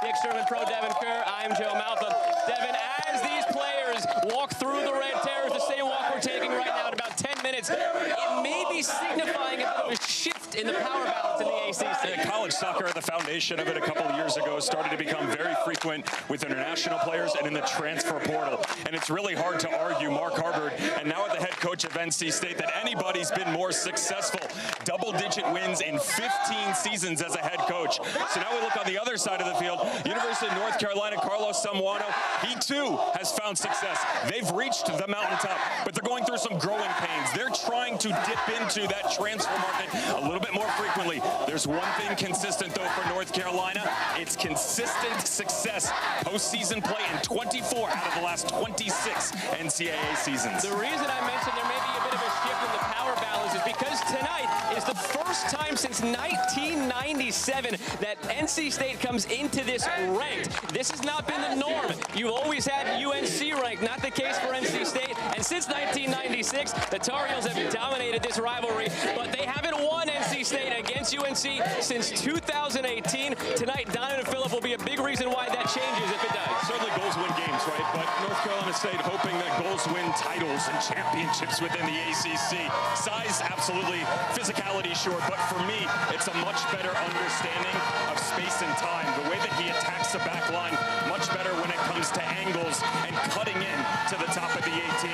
Dick Sherman, Pro Devin Kerr. I'm Joe Malfa. Devin, as these players walk through the red terrace, the same walk we're taking right now in about 10 minutes, it may be signifying a bit of a shift in the power balance in the ACC. College soccer, the foundation of it a couple of years ago, started to become very frequent with international players and in the transfer portal. And it's really hard to argue Mark Harvard, and now at the head coach of NC State, that anybody's been more successful. Double-digit wins in 15 seasons as a head coach. So now we look on the other side of the field. University of North Carolina, Carlos Zamorano, he too has found success. They've reached the mountaintop, but they're going through some growing pains. They're trying to dip into that transfer market a little bit more frequently. There's one thing consistent, though, for North Carolina. It's consistent success. Postseason play in 24 out of the last 26 NCAA seasons. The reason I mentioned there may be a bit of a shift in the power balance is because tonight is the first time since 1997 that NC State comes into this ranked. This has not been the norm. You've always had UNC ranked, not the case for NC State. And since 1996, the Tar Heels have dominated this rivalry, but they haven't won NC State against UNC since 2018. Tonight, Donovan Phillip will be a big reason why that changes if it does. Certainly goals win games, right? But North Carolina State hoping that goals win titles and championships within the ACC. Size, absolutely. Physicality, sure. But for me, it's a much better understanding of space and time. The way that he attacks the back line, much better when it comes to angles and cutting in to the top of the 18.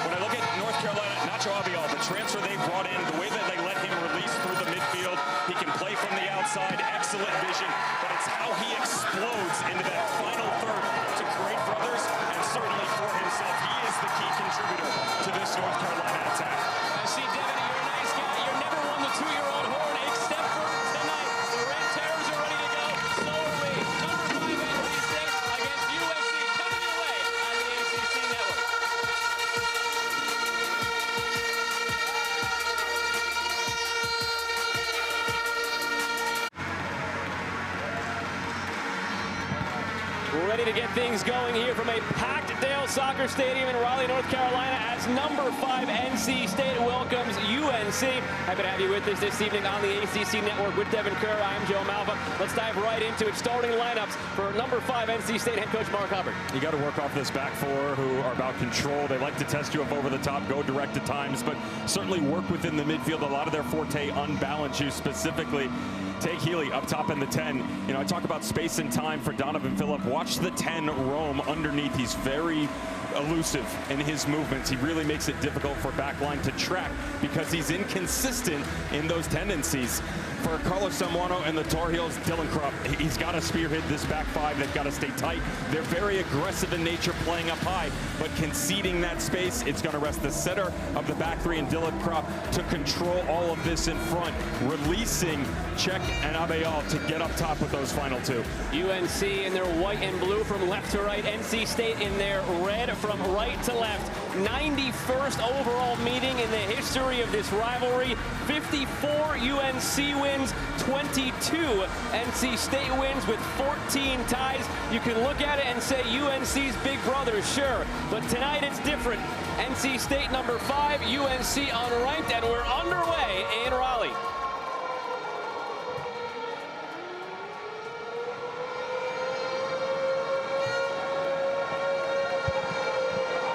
When I look at North Carolina, Nacho Abial, the transfer they brought in, the way that they let him release through the midfield, he can play from the outside, excellent vision, but it's how he explodes into that final third to create for others and certainly for himself. He is the key contributor to this North Carolina attack. I see, Devin, you're a nice guy. You're never won the 2-year-old horn except for tonight. The Red Terrors are ready to go. So are we. Number 5 NC State against UNC coming your way on the ACC Network. We're ready to get things going here from a packed Dail Soccer Stadium in Raleigh, North Carolina, as number 5 NC State welcomes UNC. Happy to have you with us this evening on the ACC Network with Devin Kerr. I'm Joe Malfa. Let's dive right into it. Starting lineups for number 5 NC State head coach Mark Hubbard. You got to work off this back four who are about control. They like to test you up over the top, go direct at times, but certainly work within the midfield. A lot of their forte, unbalance you specifically. Take Healy up top in the 10. You know, I talk about space and time for Donovan Phillip. Watch the 10 roam underneath. He's very elusive in his movements. He really makes it difficult for backline to track because he's inconsistent in those tendencies. For Carlos Zamorano and the Tar Heels, Dylan Krupp, he's got to spearhead this back five. They've got to stay tight. They're very aggressive in nature, playing up high, but conceding that space, it's going to rest the center of the back three and Dylan Krupp to control all of this in front, releasing Czech and Abial to get up top with those final two. UNC in their white and blue from left to right. NC State in their red from right to left. 91st overall meeting in the history of this rivalry. 54 UNC wins, 22 NC State wins with 14 ties. You can look at it and say UNC's big brother, sure, but tonight it's different. NC State number 5, UNC unranked, and we're underway in Raleigh.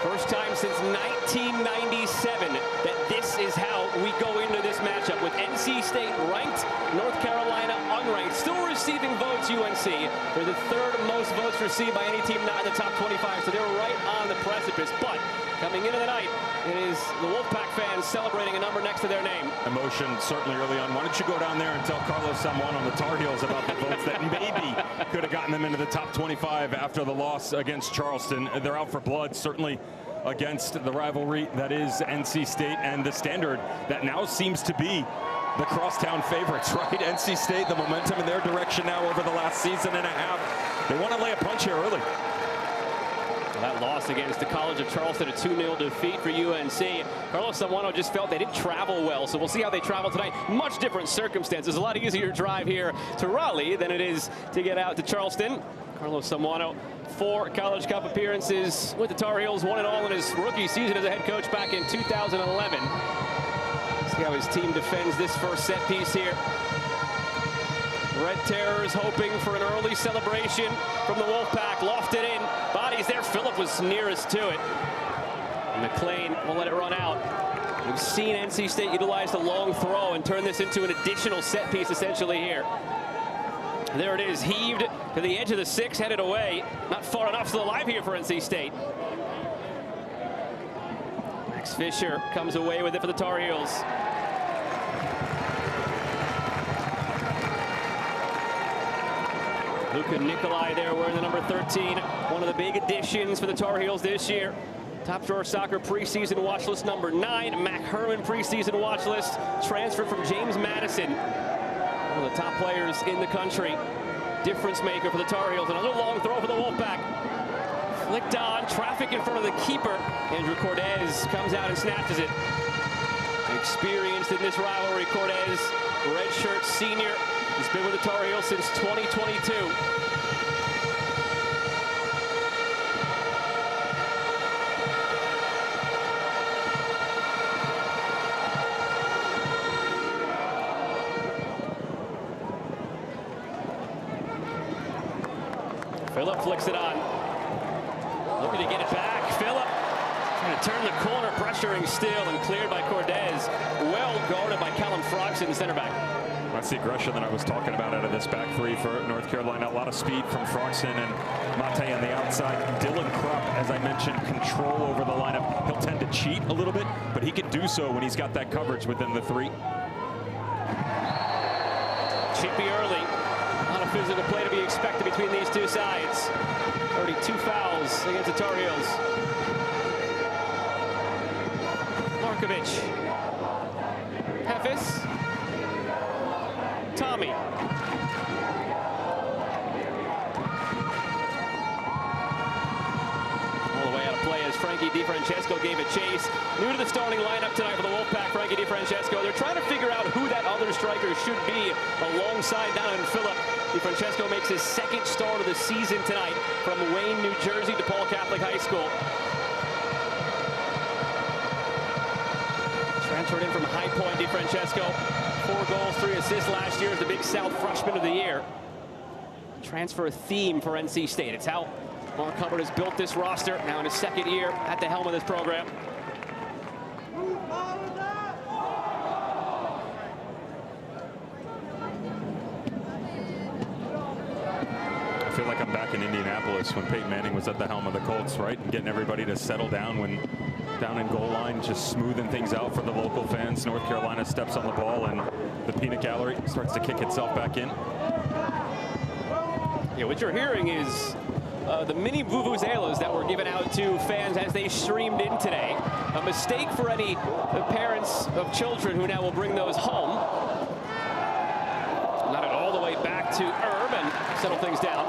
First time since 1997 that this is how we go into this matchup, with NC State ranked, North Carolina unranked. Still receiving votes, UNC. They're the 3rd most votes received by any team not in the top 25, so they're right on the precipice. But coming into the night, it is the Wolfpack fans celebrating a number next to their name. Emotion certainly early on. Why don't you go down there and tell Carlos Zamorano on the Tar Heels about the votes that maybe could have gotten them into the top 25 after the loss against Charleston. They're out for blood, certainly against the rivalry that is NC State and the Standard that now seems to be the crosstown favorites, right? NC State, the momentum in their direction now over the last season and a half. They want to lay a punch here early. That loss against the College of Charleston, a 2-0 defeat for UNC. Carlos Zamorano just felt they didn't travel well, so we'll see how they travel tonight. Much different circumstances. A lot easier drive here to Raleigh than it is to get out to Charleston. Carlos Zamorano, 4 College Cup appearances with the Tar Heels, 1 and all in his rookie season as a head coach back in 2011. See how his team defends this first set piece here. Red Terrors hoping for an early celebration from the Wolfpack. Lofted in. Bodies there. Phillip was nearest to it. And McLean will let it run out. We've seen NC State utilize the long throw and turn this into an additional set piece essentially here. There it is, heaved to the edge of the 6, headed away. Not far enough, still alive here for NC State. Max Fisher comes away with it for the Tar Heels. Luka Nikolai there wearing the number 13. One of the big additions for the Tar Heels this year. Top Drawer Soccer preseason watch list number 9. Mac Herman preseason watch list. Transfer from James Madison. One of the top players in the country. Difference maker for the Tar Heels. Another long throw for the Wolfpack. Flicked on. Traffic in front of the keeper. Andrew Cortez comes out and snatches it. Experienced in this rivalry, Cortez, redshirt senior. He's been with the Tar Heels since 2022. Phillip flicks it on. Looking to get it back. Phillip trying to turn the corner, pressuring still, and cleared by Cortez. Well guarded by Callum Froxson, center back. That's the aggression that I was talking about out of this back three for North Carolina. A lot of speed from Froxson and Mate on the outside. Dylan Krupp, as I mentioned, control over the lineup. He'll tend to cheat a little bit, but he can do so when he's got that coverage within the 3. Chippy early. Not a physical play to be expected between these two sides. Already 2 fouls against the Tar Heels. Markovic. Hefis. Tommy. All the way out of play as Frankie DiFrancesco gave a chase. New to the starting lineup tonight for the Wolfpack, Frankie DiFrancesco. They're trying to figure out who that other striker should be alongside Donovan Phillip. DiFrancesco makes his 2nd start of the season tonight from Wayne, New Jersey, DePaul Catholic High School. Transferred in from High Point, DiFrancesco. 4 goals, 3 assists last year as the Big South Freshman of the Year. Transfer theme for NC State. It's how Mark Hubbard has built this roster, now in his 2nd year at the helm of this program. I feel like I'm back in Indianapolis when Peyton Manning was at the helm of the Colts, right? And getting everybody to settle down when down in goal line, just smoothing things out for the local fans. North Carolina steps on the ball and the peanut gallery starts to kick itself back in. Yeah, what you're hearing is the mini vuvuzelas that were given out to fans as they streamed in today. A mistake for any parents of children who now will bring those home. Not it all the way back to Erb and settle things down.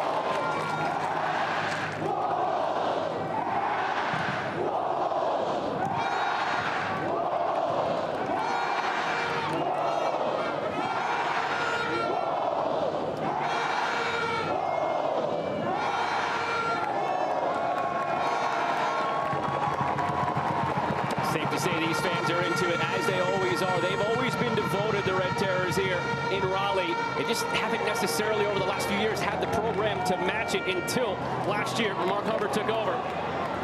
Safe to say these fans are into it, as they always are. They've always been devoted, the Red Terrors here in Raleigh. They just haven't necessarily over the last few years had the program to match it until last year when Mark Hubbard took over.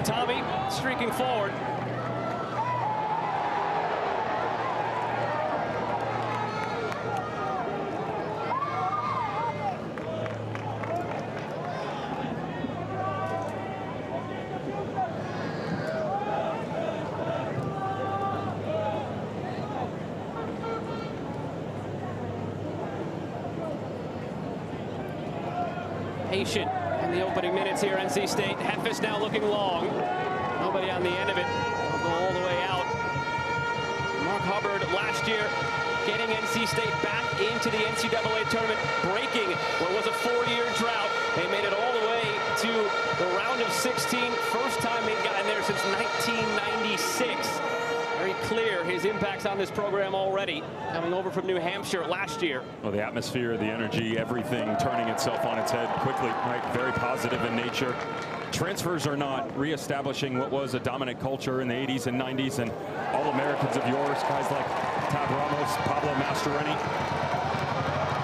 Tommy streaking forward. Patient in the opening minutes here, NC State. Hefis now looking long. Nobody on the end of it. Will go all the way out. Mark Hubbard last year getting NC State back into the NCAA tournament, breaking what was a 4-year drought. They made it all the way to the round of 16. First time they've gotten there since 1996. Very clear his impacts on this program already, coming over from New Hampshire last year. Well, the atmosphere, the energy, everything turning itself on its head quickly, right? Very positive in nature. Transfers are not reestablishing what was a dominant culture in the 80s and 90s, and all Americans of yours, guys like Tab Ramos, Pablo Mastroeni.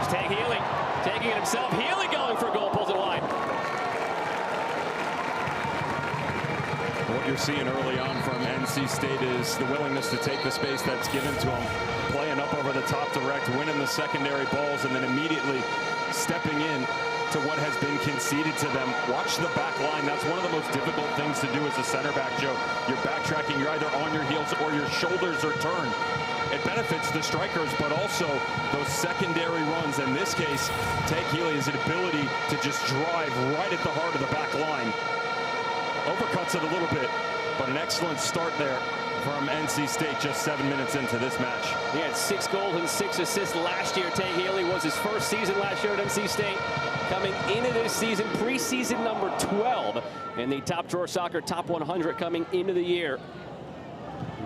Tag Healy Taking it himself. Healy going for a goal. Pulls it wide. What you're seeing early on from NC State is the willingness to take the space that's given to them, playing up over the top direct, winning the secondary balls, and then immediately stepping in to what has been conceded to them. Watch the back line. That's one of the most difficult things to do as a center back, Joe. You're backtracking. You're either on your heels or your shoulders are turned. It benefits the strikers, but also those secondary runs. In this case, Tank Healy has an ability to just drive right at the heart of the back line. Overcuts it a little bit, but an excellent start there from NC State just 7 minutes into this match. He had 6 goals and 6 assists last year. Tank Healy was his first season last year at NC State. Coming into this season, preseason number 12 in the Top Drawer Soccer Top 100 coming into the year.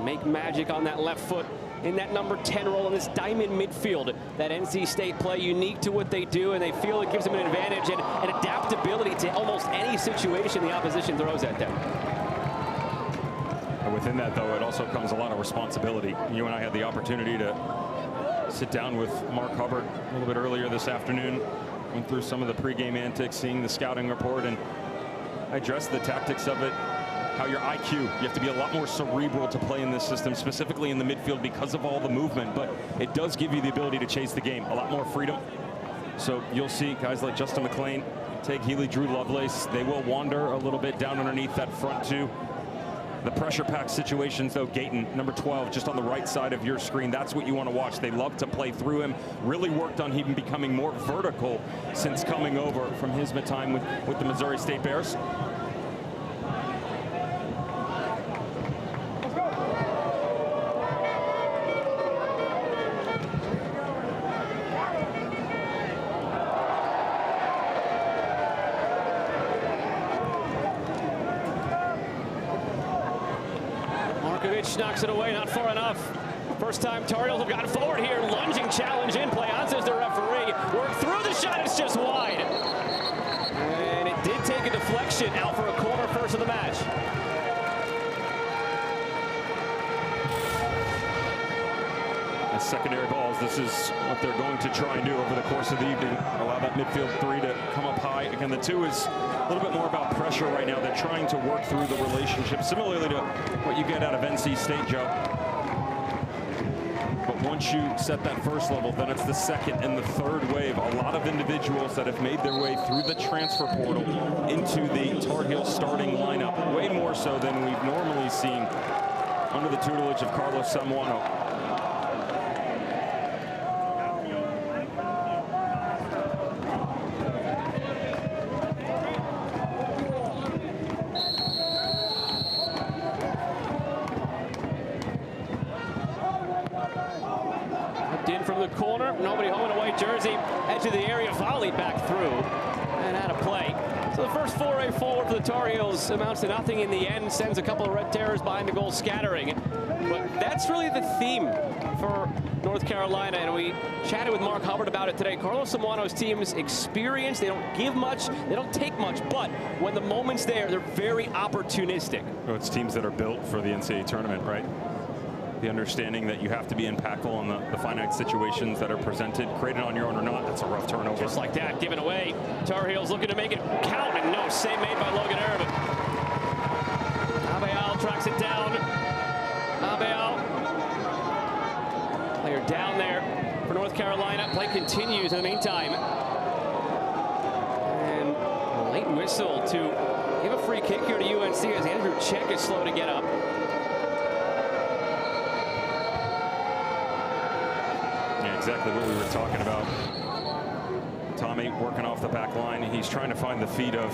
Make magic on that left foot in that number 10 role in this diamond midfield that NC State play, unique to what they do, and they feel it gives them an advantage and an adaptability to almost any situation the opposition throws at them. And within that, though, it also comes a lot of responsibility. You and I had the opportunity to sit down with Mark Hubbard a little bit earlier this afternoon, went through some of the pregame antics, seeing the scouting report, and I addressed the tactics of it. How your IQ, you have to be a lot more cerebral to play in this system, specifically in the midfield because of all the movement, but it does give you the ability to chase the game, a lot more freedom. So you'll see guys like Justin McLean, Tank Healy, Drew Lovelace, they will wander a little bit down underneath that front two. The pressure pack situations, though, Gayton, number 12, just on the right side of your screen, that's what you want to watch. They love to play through him, really worked on him becoming more vertical since coming over from his time with the Missouri State Bears. Knocks it away, not far enough. First time Tar Heels have gotten forward here. Lunging challenge in play. On says the referee. Work through the shot. It's just wide. And it did take a deflection out for a corner first of the match. As secondary balls, this is what they're going to try and do over the course of the evening. Allow that midfield 3 to come up high. Again, the 2 is a little bit more about pressure right now. They're trying to work through the relationship, similarly to what you get out of NC State, Joe. But once you set that first level, then it's the second and the third wave. A lot of individuals that have made their way through the transfer portal into the Tar Heels starting lineup, way more so than we've normally seen under the tutelage of Carlos Samuano. In from the corner, nobody home in a white jersey, edge of the area, volleyed back through and out of play. So the first foray forward for the Tar Heels amounts to nothing in the end, sends a couple of Red Terrors behind the goal scattering. But that's really the theme for North Carolina, and we chatted with Mark Hubbard about it today. Carlos Samuano's team is experienced. They don't give much, they don't take much, but when the moment's there, they're very opportunistic. Well, it's teams that are built for the NCAA tournament, right? The understanding that you have to be impactful on the finite situations that are presented, created on your own or not. That's a rough turnover. Just like that, given away. Tar Heels looking to make it count, and no, save made by Logan Irvin. Dail tracks it down. Dail, player down there for North Carolina. Play continues in the meantime. And a late whistle to give a free kick here to UNC as Andrew Czech is slow to get up. Exactly what we were talking about. Tommy working off the back line. He's trying to find the feet of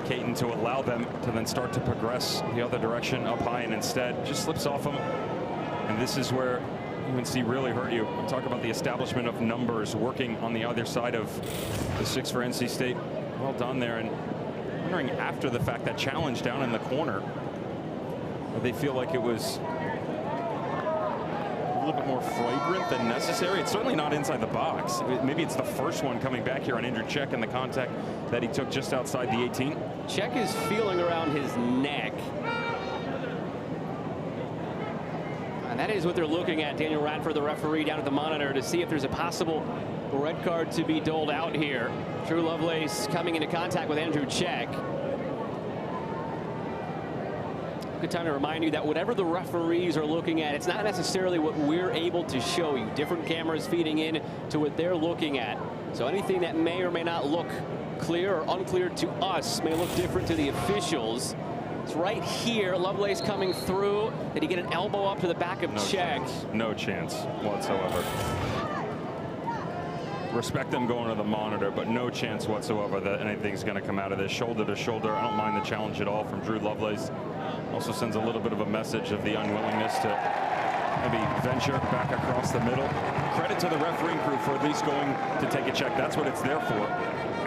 Caton to allow them to then start to progress the other direction up high, and instead just slips off them. And this is where UNC really hurt you. I'm talking about the establishment of numbers working on the other side of the 6 for NC State. Well done there. And wondering after the fact, that challenge down in the corner, they feel like it was a little bit more flagrant than necessary. It's certainly not inside the box. Maybe it's the first one coming back here on Andrew Czech and the contact that he took just outside the 18. Czech is feeling around his neck. And that is what they're looking at. Daniel Radford, the referee, down at the monitor to see if there's a possible red card to be doled out here. Drew Lovelace coming into contact with Andrew Check. Good time to remind you that whatever the referees are looking at, it's not necessarily what we're able to show you. Different cameras feeding in to what they're looking at. So anything that may or may not look clear or unclear to us may look different to the officials. It's right here. Lovelace coming through. Did he get an elbow up to the back of Check? No chance whatsoever. Respect them going to the monitor, but no chance whatsoever that anything's going to come out of this. Shoulder to shoulder. I don't mind the challenge at all from Drew Lovelace. Also sends a little bit of a message of the unwillingness to maybe venture back across the middle. Credit to the refereeing crew for at least going to take a check. That's what it's there for.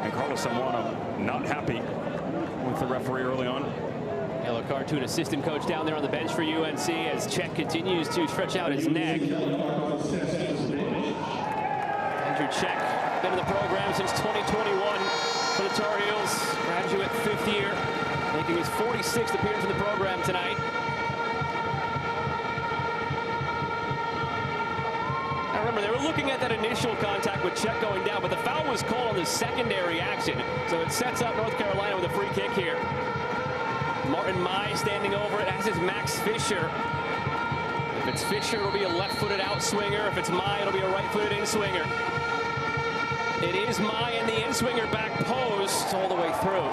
And Carlos Zamorano not happy with the referee early on. Yellow card to an assistant coach down there on the bench for UNC as Check continues to stretch out his neck. Andrew Check, been in the program since 2021 for the Tar Heels. Graduate 5th year, making his 46th appearance in the program tonight. Now remember, they were looking at that initial contact with Check going down, but the foul was called on the secondary action. So it sets up North Carolina with a free kick here. Martin Mai standing over it, as is Max Fisher. If it's Fisher, it'll be a left-footed out-swinger. If it's Mai, it'll be a right-footed in-swinger. It is Mai in the in-swinger back post all the way through.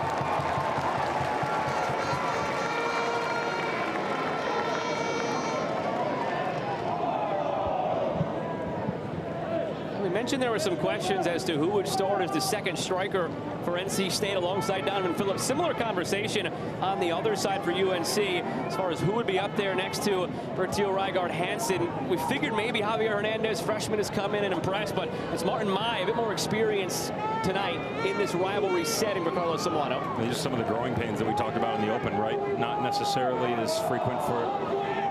We mentioned there were some questions as to who would start as the second striker for NC State alongside Donovan Phillips. Similar conversation on the other side for UNC as far as who would be up there next to Bertil Rygaard Hansen. We figured maybe Javier Hernandez, freshman, has come in and impressed, but it's Martin Mai, a bit more experience tonight in this rivalry setting for Carlos Zamorano. Just some of the growing pains that we talked about in the open, right? Not necessarily as frequent for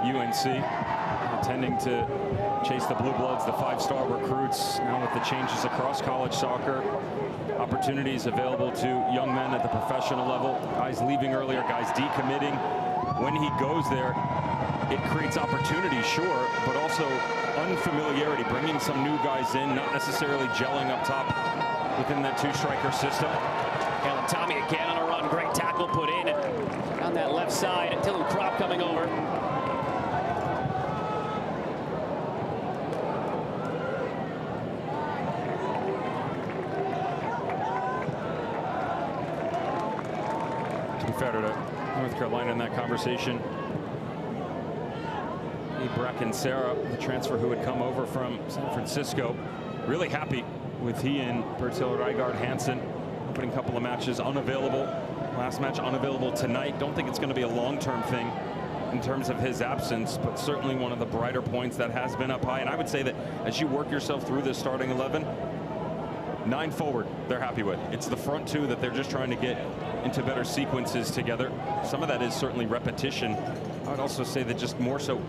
UNC. Tending to chase the Blue Bloods, the 5-star recruits. Now with the changes across college soccer, opportunities available to young men at the professional level. Guys leaving earlier, guys decommitting. When he goes there, it creates opportunity, sure, but also unfamiliarity, bringing some new guys in, not necessarily gelling up top within that 2-striker system. Kalen Tommy again on a run. Great tackle put in on that left side. Dylan Kropp coming over. Fair to North Carolina in that conversation. Bracken Sarah, the transfer who had come over from San Francisco, really happy with he and Bertil Rygaard Hansen. Opening couple of matches unavailable. Last match unavailable tonight. Don't think it's going to be a long-term thing in terms of his absence, but certainly one of the brighter points that has been up high. And I would say that as you work yourself through this starting 11, 9 forward, they're happy with. It's the front 2 that they're just trying to get into better sequences together. Some of that is certainly repetition. I would also say that just more so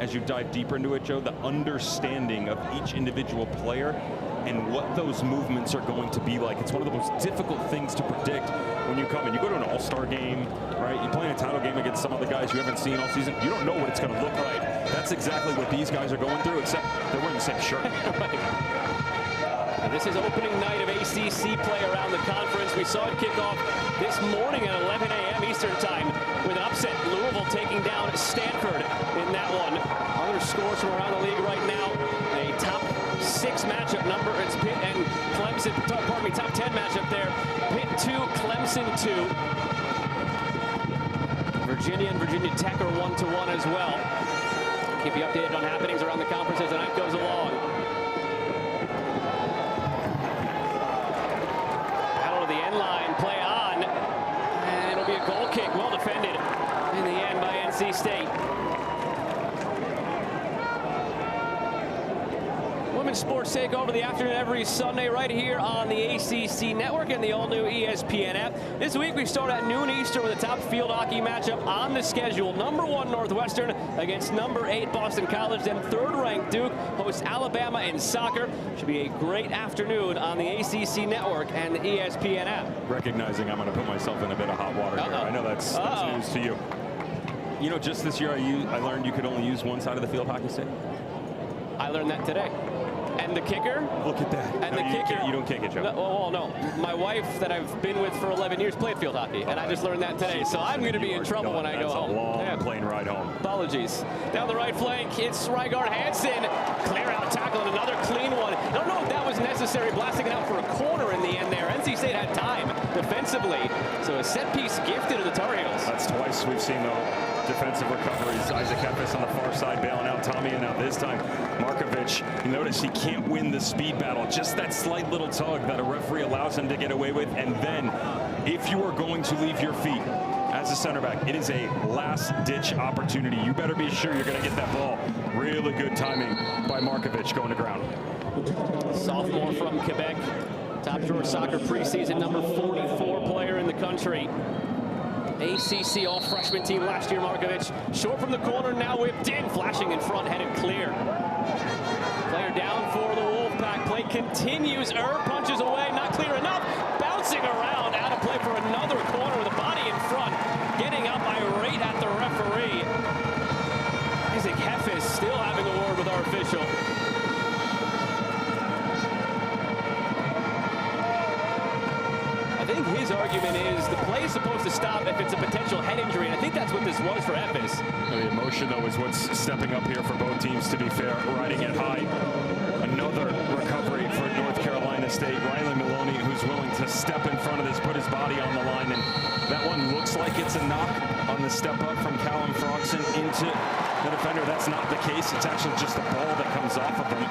as you dive deeper into it, Joe, the understanding of each individual player and what those movements are going to be like. It's one of the most difficult things to predict when you come in. You go to an all-star game, right? You're playing a title game against some of the guys you haven't seen all season. You don't know what it's going to look like. That's exactly what these guys are going through, except they're wearing the same shirt. This is opening night of ACC play around the conference. We saw it kick off this morning at 11 a.m. Eastern time with an upset. Louisville taking down Stanford in that one. Other scores from around the league right now. A top 6 matchup number. It's Pitt and Clemson. Pardon me, top 10 matchup there. Pitt 2, Clemson 2. Virginia and Virginia Tech are 1-1 as well. Keep you updated on happenings around the conference as the night goes along. Line play on, and it'll be a goal kick, well defended in the end by NC State. Women's sports take over the afternoon every Sunday right here on the ACC Network and the all-new ESPN app. This week we start at noon Eastern with a top field hockey matchup on the schedule. Number 1 Northwestern against number 8 Boston College. Then 3rd-ranked Duke hosts Alabama in soccer. Should be a great afternoon on the ACC Network and the ESPN app. Recognizing I'm going to put myself in a bit of hot water here. I know that's news to you. You know, just this year I learned you could only use one side of the field hockey stick. I learned that today. And the kicker? Look at that. And no, the kicker. You don't kick it, Joe. No, well, no. My wife that I've been with for 11 years played field hockey, and I just learned that today. So I'm going to be in trouble when I go home. That's a long plane ride home. Apologies. Down the right flank, it's Rygaard Hansen. Clear out tackle and another clean one. I don't know if that was necessary, blasting it out for a corner in the end there. NC State had time defensively, so a set piece gifted to the Tar Heels. That's twice we've seen the defensive recoveries. Isaac Heffes on the far side bailing out Tommy, and now this time Markovic. You notice he can't win the speed battle. Just that slight little tug that a referee allows him to get away with. And then if you are going to leave your feet as a center back, it is a last-ditch opportunity. You better be sure you're going to get that ball. Really good timing by Markovic going to ground. Sophomore from Quebec. Top drawer soccer preseason number 44 player in the country. ACC all-freshman team last year, Markovic. Short from the corner, now whipped in. Flashing in front, headed clear. Player down for the Wolfpack. Play continues. Punches away, not clear enough. Bouncing around, out of play for another corner with a body in front. Getting up irate at the referee. Isaac Heffes still having a word with our official. I think his argument is the play is supposed to stop if it's a potential head injury, and I think that's what this was for Heffes. The emotion, though, is what's stepping up here for both teams, to be fair. Riding it high. Another recovery for North Carolina State. Riley Maloney, who's willing to step in front of this, put his body on the line, and that one looks like it's a knock on the step up from Callum Froxson into the defender. That's not the case. It's actually just a ball that comes off of him.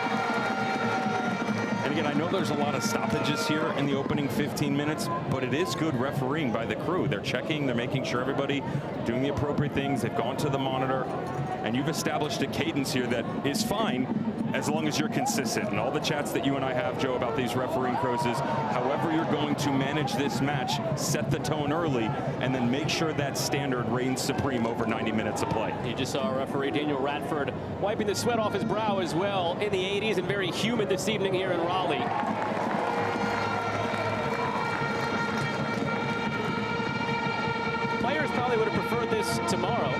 And again, I know there's a lot of stoppages here in the opening 15 minutes, but it is good refereeing by the crew. They're checking, they're making sure everybody doing the appropriate things. They've gone to the monitor, and you've established a cadence here that is fine as long as you're consistent. And all the chats that you and I have, Joe, about these refereeing crows is however you're going to manage this match, set the tone early, and then make sure that standard reigns supreme over 90 minutes of play. You just saw referee Daniel Radford wiping the sweat off his brow as well in the 80s, and very humid this evening here in Raleigh. Players probably would have preferred this tomorrow.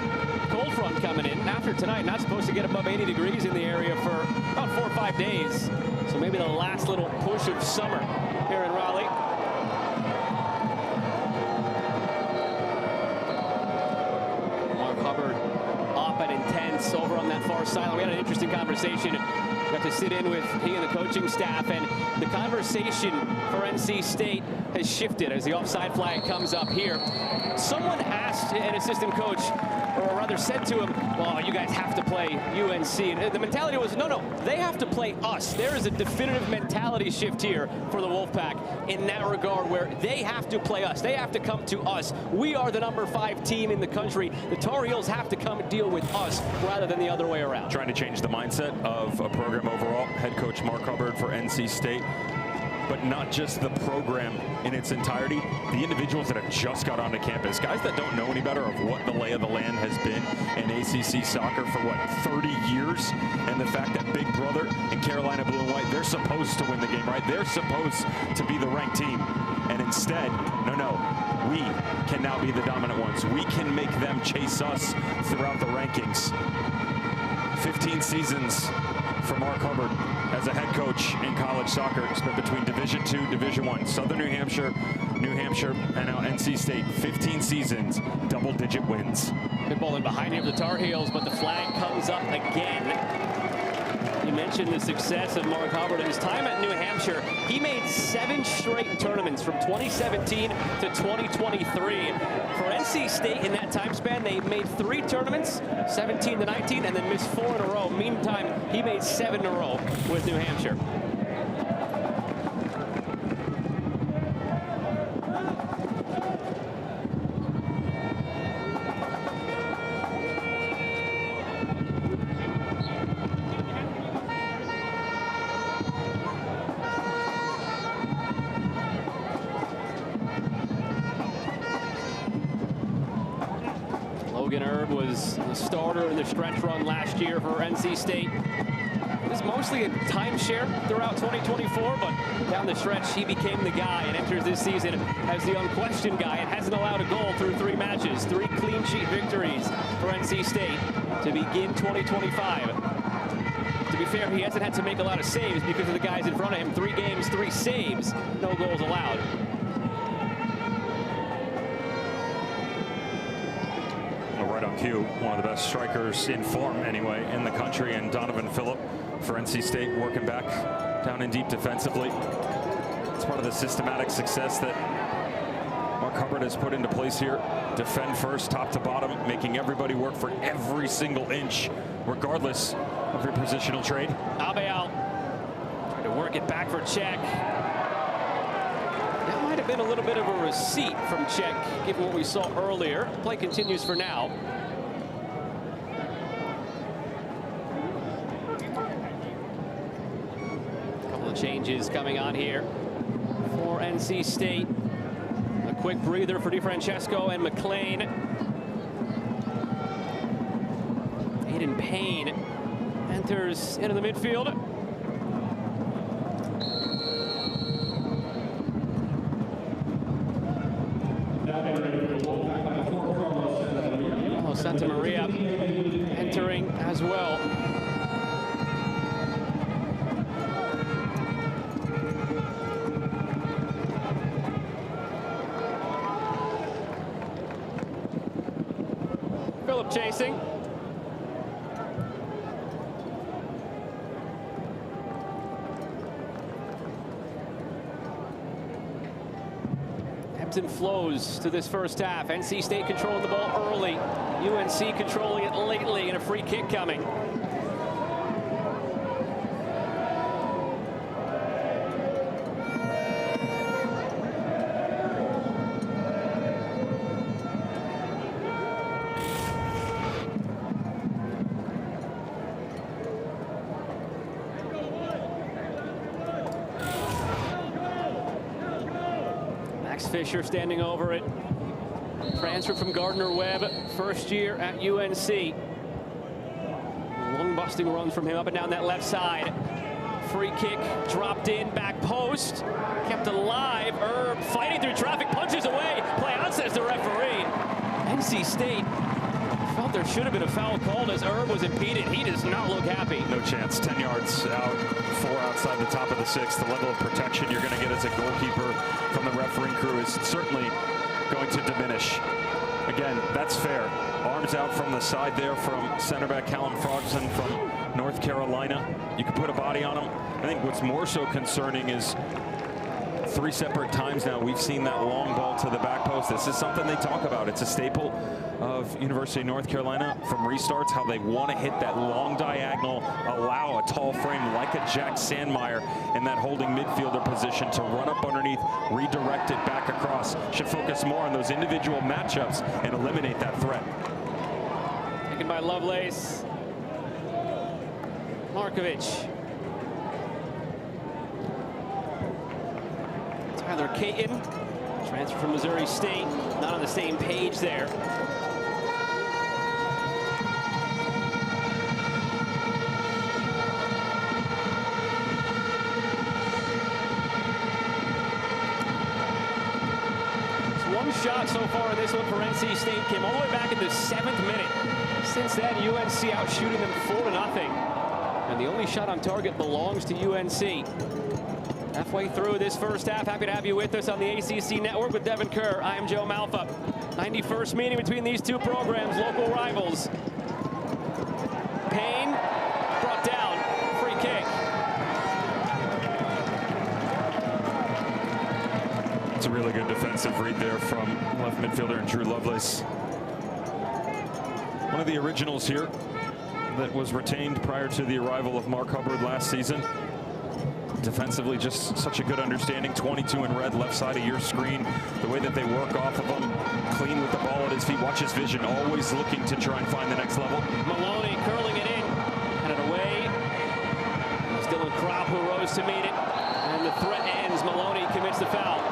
Cold front coming in after tonight, not supposed to get above 80 degrees in the area for about 4 or 5 days. So maybe the last little push of summer here in Raleigh. Mark Hubbard up and intense over on that far sideline. We had an interesting conversation. Got to sit in with he and the coaching staff, and the conversation for NC State has shifted as the offside flag comes up here. Someone asked an assistant coach, or rather said to him, well, you guys have to play UNC. And the mentality was, no, they have to play us. There is a definitive mentality shift here for the Wolfpack in that regard, where they have to play us. They have to come to us. We are the number 5 team in the country. The Tar Heels have to come and deal with us rather than the other way around. Trying to change the mindset of a program overall. Head coach Mark Hubbard for NC State. But not just the program in its entirety, the individuals that have just got onto campus, guys that don't know any better of what the lay of the land has been in ACC soccer for, what, 30 years? And the fact that Big Brother and Carolina Blue and White, they're supposed to win the game, right? They're supposed to be the ranked team. And instead, no, we can now be the dominant ones. We can make them chase us throughout the rankings. 15 seasons for Mark Hubbard as a head coach in college soccer, spent between Division II, Division I, Southern New Hampshire, and now NC State. 15 seasons, double-digit wins. Good ball in behind him, the Tar Heels, but the flag comes up again. You mentioned the success of Mark Hubbard in his time at New Hampshire. He made 7 straight tournaments from 2017 to 2023. For NC State in that time span, they made 3 tournaments, 17 to 19, and then missed 4 in a row. Meantime, he made 7 in a row with New Hampshire. Herb was the starter in the stretch run last year for NC State. It was mostly a timeshare throughout 2024, but down the stretch, he became the guy and enters this season as the unquestioned guy and hasn't allowed a goal through 3 matches. 3 clean sheet victories for NC State to begin 2025. To be fair, he hasn't had to make a lot of saves because of the guys in front of him. 3 games, 3 saves, no goals allowed. Right on cue, one of the best strikers in form anyway in the country, and Donovan Phillip for NC State working back down in deep defensively. It's part of the systematic success that Mark Hubbard has put into place here. Defend first, top to bottom, making everybody work for every single inch, regardless of your positional trade. Dail trying to work it back for Czech. That might have been a little bit of a receipt from Czech, given what we saw earlier. Play continues for now. A couple of changes coming on here for NC State. A quick breather for DiFrancesco and McLean. Aiden Payne enters into the midfield. Santa Maria entering as well. Phillip chasing. Ebbs and flows to this first half. NC State controlling the ball early. UNC controlling it lately, and a free kick coming. Max Fisher standing over it. Transfer from Gardner-Webb, first year at UNC. Long busting run from him up and down that left side. Free kick dropped in, back post, kept alive. Erb fighting through traffic, punches away. Play on, says the referee. NC State felt there should have been a foul called as Erb was impeded. He does not look happy. No chance. 10 yards out, 4 outside the top of the 6th. The level of protection you're going to get as a goalkeeper from the refereeing crew is certainly going to diminish. Again, that's fair. Arms out from the side there from center back Callum Frogson from North Carolina. You can put a body on him. I think what's more so concerning is 3 separate times now we've seen that long ball to the back post. This is something they talk about. It's a staple of University of North Carolina from restarts, how they want to hit that long diagonal, allow a tall frame like a Jack Sandmeyer in that holding midfielder position to run up underneath, redirect it back across. Should focus more on those individual matchups and eliminate that threat. Taken by Lovelace. Markovic. Tyler Caton, transfer from Missouri State, not on the same page there. One shot so far in this one for NC State came all the way back in the 7th minute. Since then, UNC out shooting them 4-0. And the only shot on target belongs to UNC. Halfway through this first half, happy to have you with us on the ACC Network with Devin Kerr. I am Joe Malfa. 91st meeting between these two programs, local rivals. Payne brought down, free kick. It's a really good defensive read there from left midfielder Drew Lovelace. One of the originals here that was retained prior to the arrival of Mark Hubbard last season. Defensively, just such a good understanding. 22 in red, left side of your screen. The way that they work off of him, clean with the ball at his feet. Watch his vision, always looking to try and find the next level. Maloney curling it in, and it away. It was Dylan Kropp who rose to meet it, and the threat ends. Maloney commits the foul.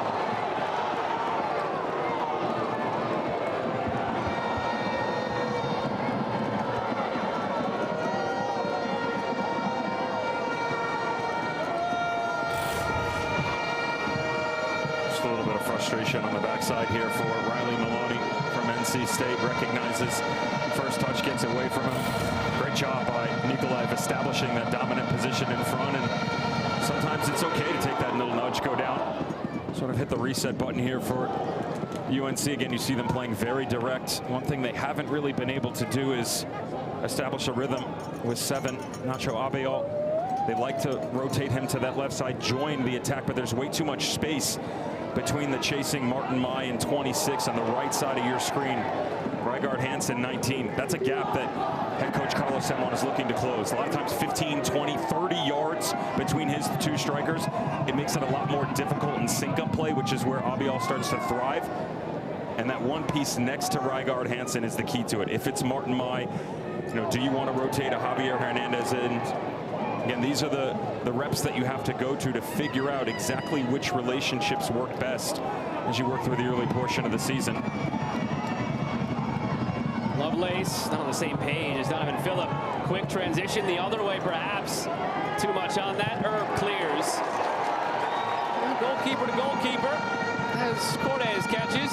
Frustration on the backside here for Riley Maloney from NC State recognizes first touch, gets away from him. Great job by Nikolaev establishing that dominant position in front, and sometimes it's okay to take that little nudge, go down, sort of hit the reset button here for UNC. Again, you see them playing very direct. One thing they haven't really been able to do is establish a rhythm with 7, Nacho Abial. They like to rotate him to that left side, join the attack, but there's way too much space between the chasing Martin Mai in 26 on the right side of your screen. Rygaard Hansen, 19. That's a gap that head coach Carlos Semon is looking to close. A lot of times 15, 20, 30 yards between his 2 strikers. It makes it a lot more difficult in sync-up play, which is where Abial starts to thrive. And that one piece next to Rygaard Hansen is the key to it. If it's Martin Mai, do you want to rotate a Javier Hernandez in? Again, these are the reps that you have to go to figure out exactly which relationships work best as you work through the early portion of the season. Lovelace not on the same page as Donovan Phillip. Quick transition the other way, perhaps. Too much on that. Herb clears. Goalkeeper to goalkeeper as Cortez catches.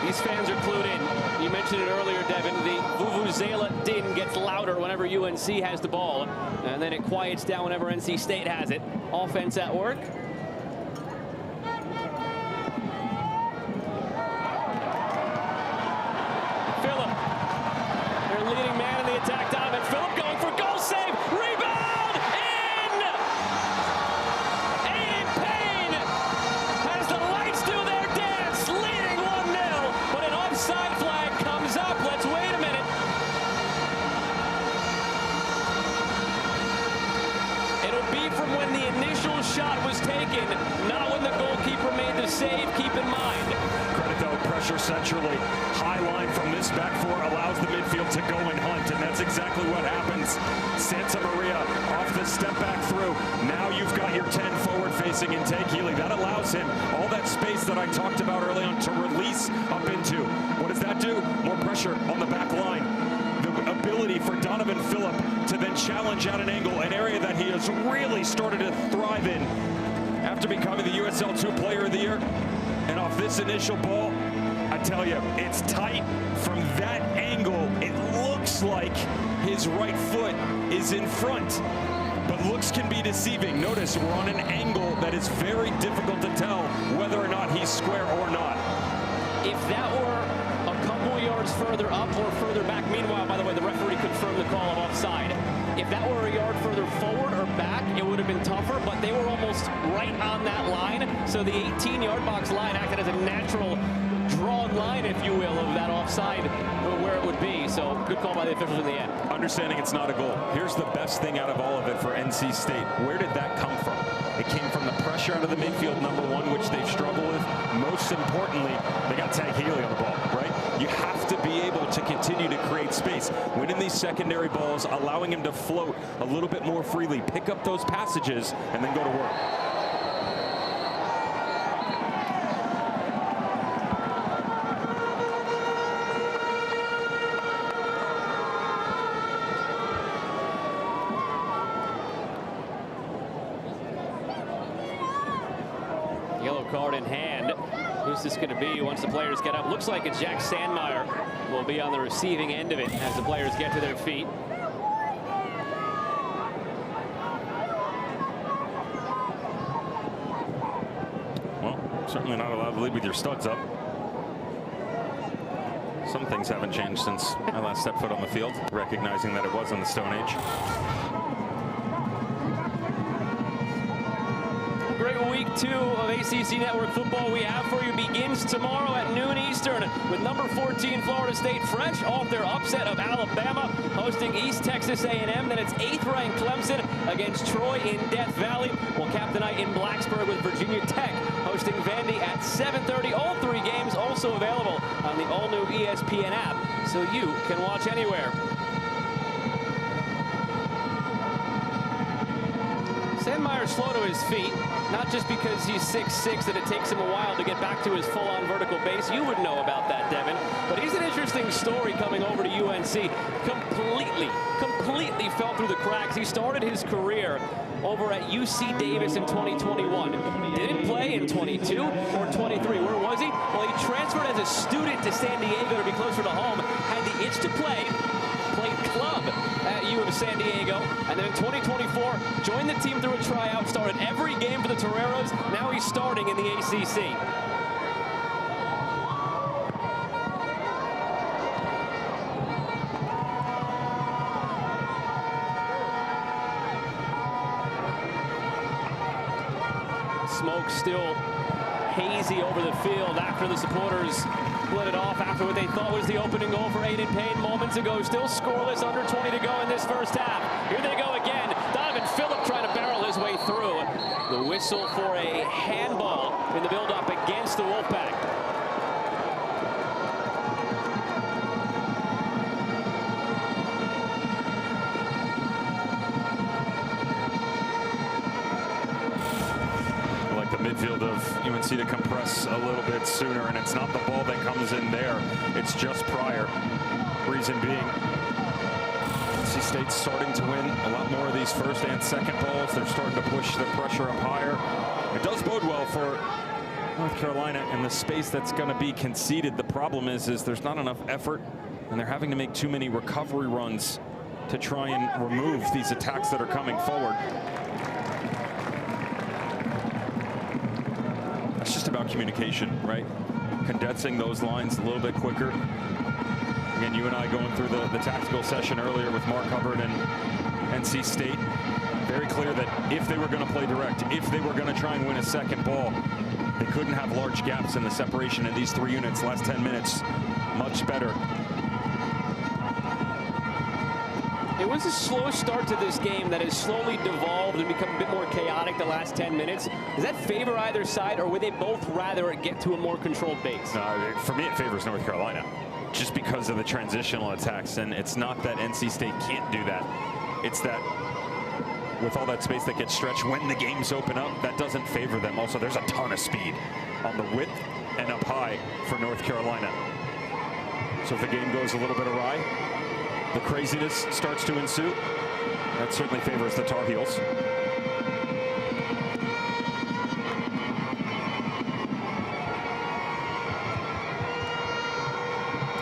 These fans are clued in. You mentioned it earlier, Devin. The Vuvuzela din gets louder whenever UNC has the ball, and then it quiets down whenever NC State has it. Offense at work. Phillip, their leading man in the attack. Donovan Phillip going for goal save. Rebound in. Aiden Payne has the lights do their dance, leading 1-0. But an offside flag comes up. Let's wait a minute. It'll be from when the initial shot was taken, not when the goalkeeper made the save. Keep in mind. Credit though, pressure centrally. High line from this back 4 allows the midfield to go and hunt, and that's exactly what happens. Santa Maria off the step back through. Now you've got your 10 forward facing in Tank Healy. That allows him all that space that I talked about early on to release up into. What does that do? More pressure on the back line. The ability for Donovan Phillip to then challenge at an angle, an area that he has really started to thrive in after becoming the USL 2 Player of the Year. And off this initial ball, I tell you, it's tight from that angle. It looks like his right foot is in front, but looks can be deceiving. Notice we're on an angle that is very difficult to tell whether or not he's square or not. If that were a couple yards further up or further back, meanwhile, by the way, the referee confirmed the call of offside. If that were a yard further forward or back, it would have been tougher, but they were almost right on that line. So the 18-yard box line acted as a natural drawn line, if you will, of that offside where it would be. So good call by the officials in the end. Understanding it's not a goal. Here's the best thing out of all of it for NC State. Where did that come from? It came from the pressure out of the midfield, number 1, which they've struggled with. Most importantly, they got Tank Healy on the ball, right? You have to be able to continue to create space. Winning these secondary balls, allowing him to float a little bit more freely, pick up those passages, and then go to work. Yellow card in hand. Who's this going to be once the players get up? Looks like it's Jack Sandmeyer will be on the receiving end of it as the players get to their feet. Well, certainly not allowed to lead with your studs up. Some things haven't changed since I last stepped foot on the field, recognizing that it was in the Stone Age. Week 2 of ACC Network football we have for you begins tomorrow at noon Eastern with number 14 Florida State fresh off their upset of Alabama, hosting East Texas A&M. Then it's 8th-ranked Clemson against Troy in Death Valley. We'll cap the night in Blacksburg with Virginia Tech hosting Vandy at 7:30. All 3 games also available on the all-new ESPN app, so you can watch anywhere. Sandmeyer slow to his feet, not just because he's 6'6", that it takes him a while to get back to his full-on vertical base. You would know about that, Devin. But he's an interesting story coming over to UNC. Completely fell through the cracks. He started his career over at UC Davis in 2021. Didn't play in 22 or 23. Where was he? Well, he transferred as a student to San Diego to be closer to home. Had the itch to play. Played club at U of San Diego, and then in 2024 joined the team through a tryout, started every game for the Toreros. Now he's starting in the ACC. Smoke still hazy over the field after the supporters split it off after what they thought was the opening goal for Aiden Payne moments ago. Still scoreless, under 20 to go in this first half. Here they go again. Donovan Phillip trying to barrel his way through. The whistle for a handball in the build-up against the Wolfpack. Midfield of UNC to compress a little bit sooner, and it's not the ball that comes in there, it's just prior. Reason being, NC State's starting to win a lot more of these first and second balls. They're starting to push the pressure up higher. It does bode well for North Carolina and the space that's going to be conceded. The problem is there's not enough effort, and they're having to make too many recovery runs to try and remove these attacks that are coming forward. It's just about communication, right? Condensing those lines a little bit quicker. Again, you and I going through the tactical session earlier with Mark Hubbard and NC State. Very clear that if they were going to play direct, if they were going to try and win a second ball, they couldn't have large gaps in the separation in these three units. Last 10 minutes, much better. It was a slow start to this game that has slowly devolved and become a bit more chaotic the last 10 minutes. Does that favor either side, or would they both rather get to a more controlled base? For me, it favors North Carolina, just because of the transitional attacks. And it's not that NC State can't do that. It's that with all that space that gets stretched when the games open up, that doesn't favor them. Also, there's a ton of speed on the width and up high for North Carolina. So if the game goes a little bit awry, the craziness starts to ensue. That certainly favors the Tar Heels.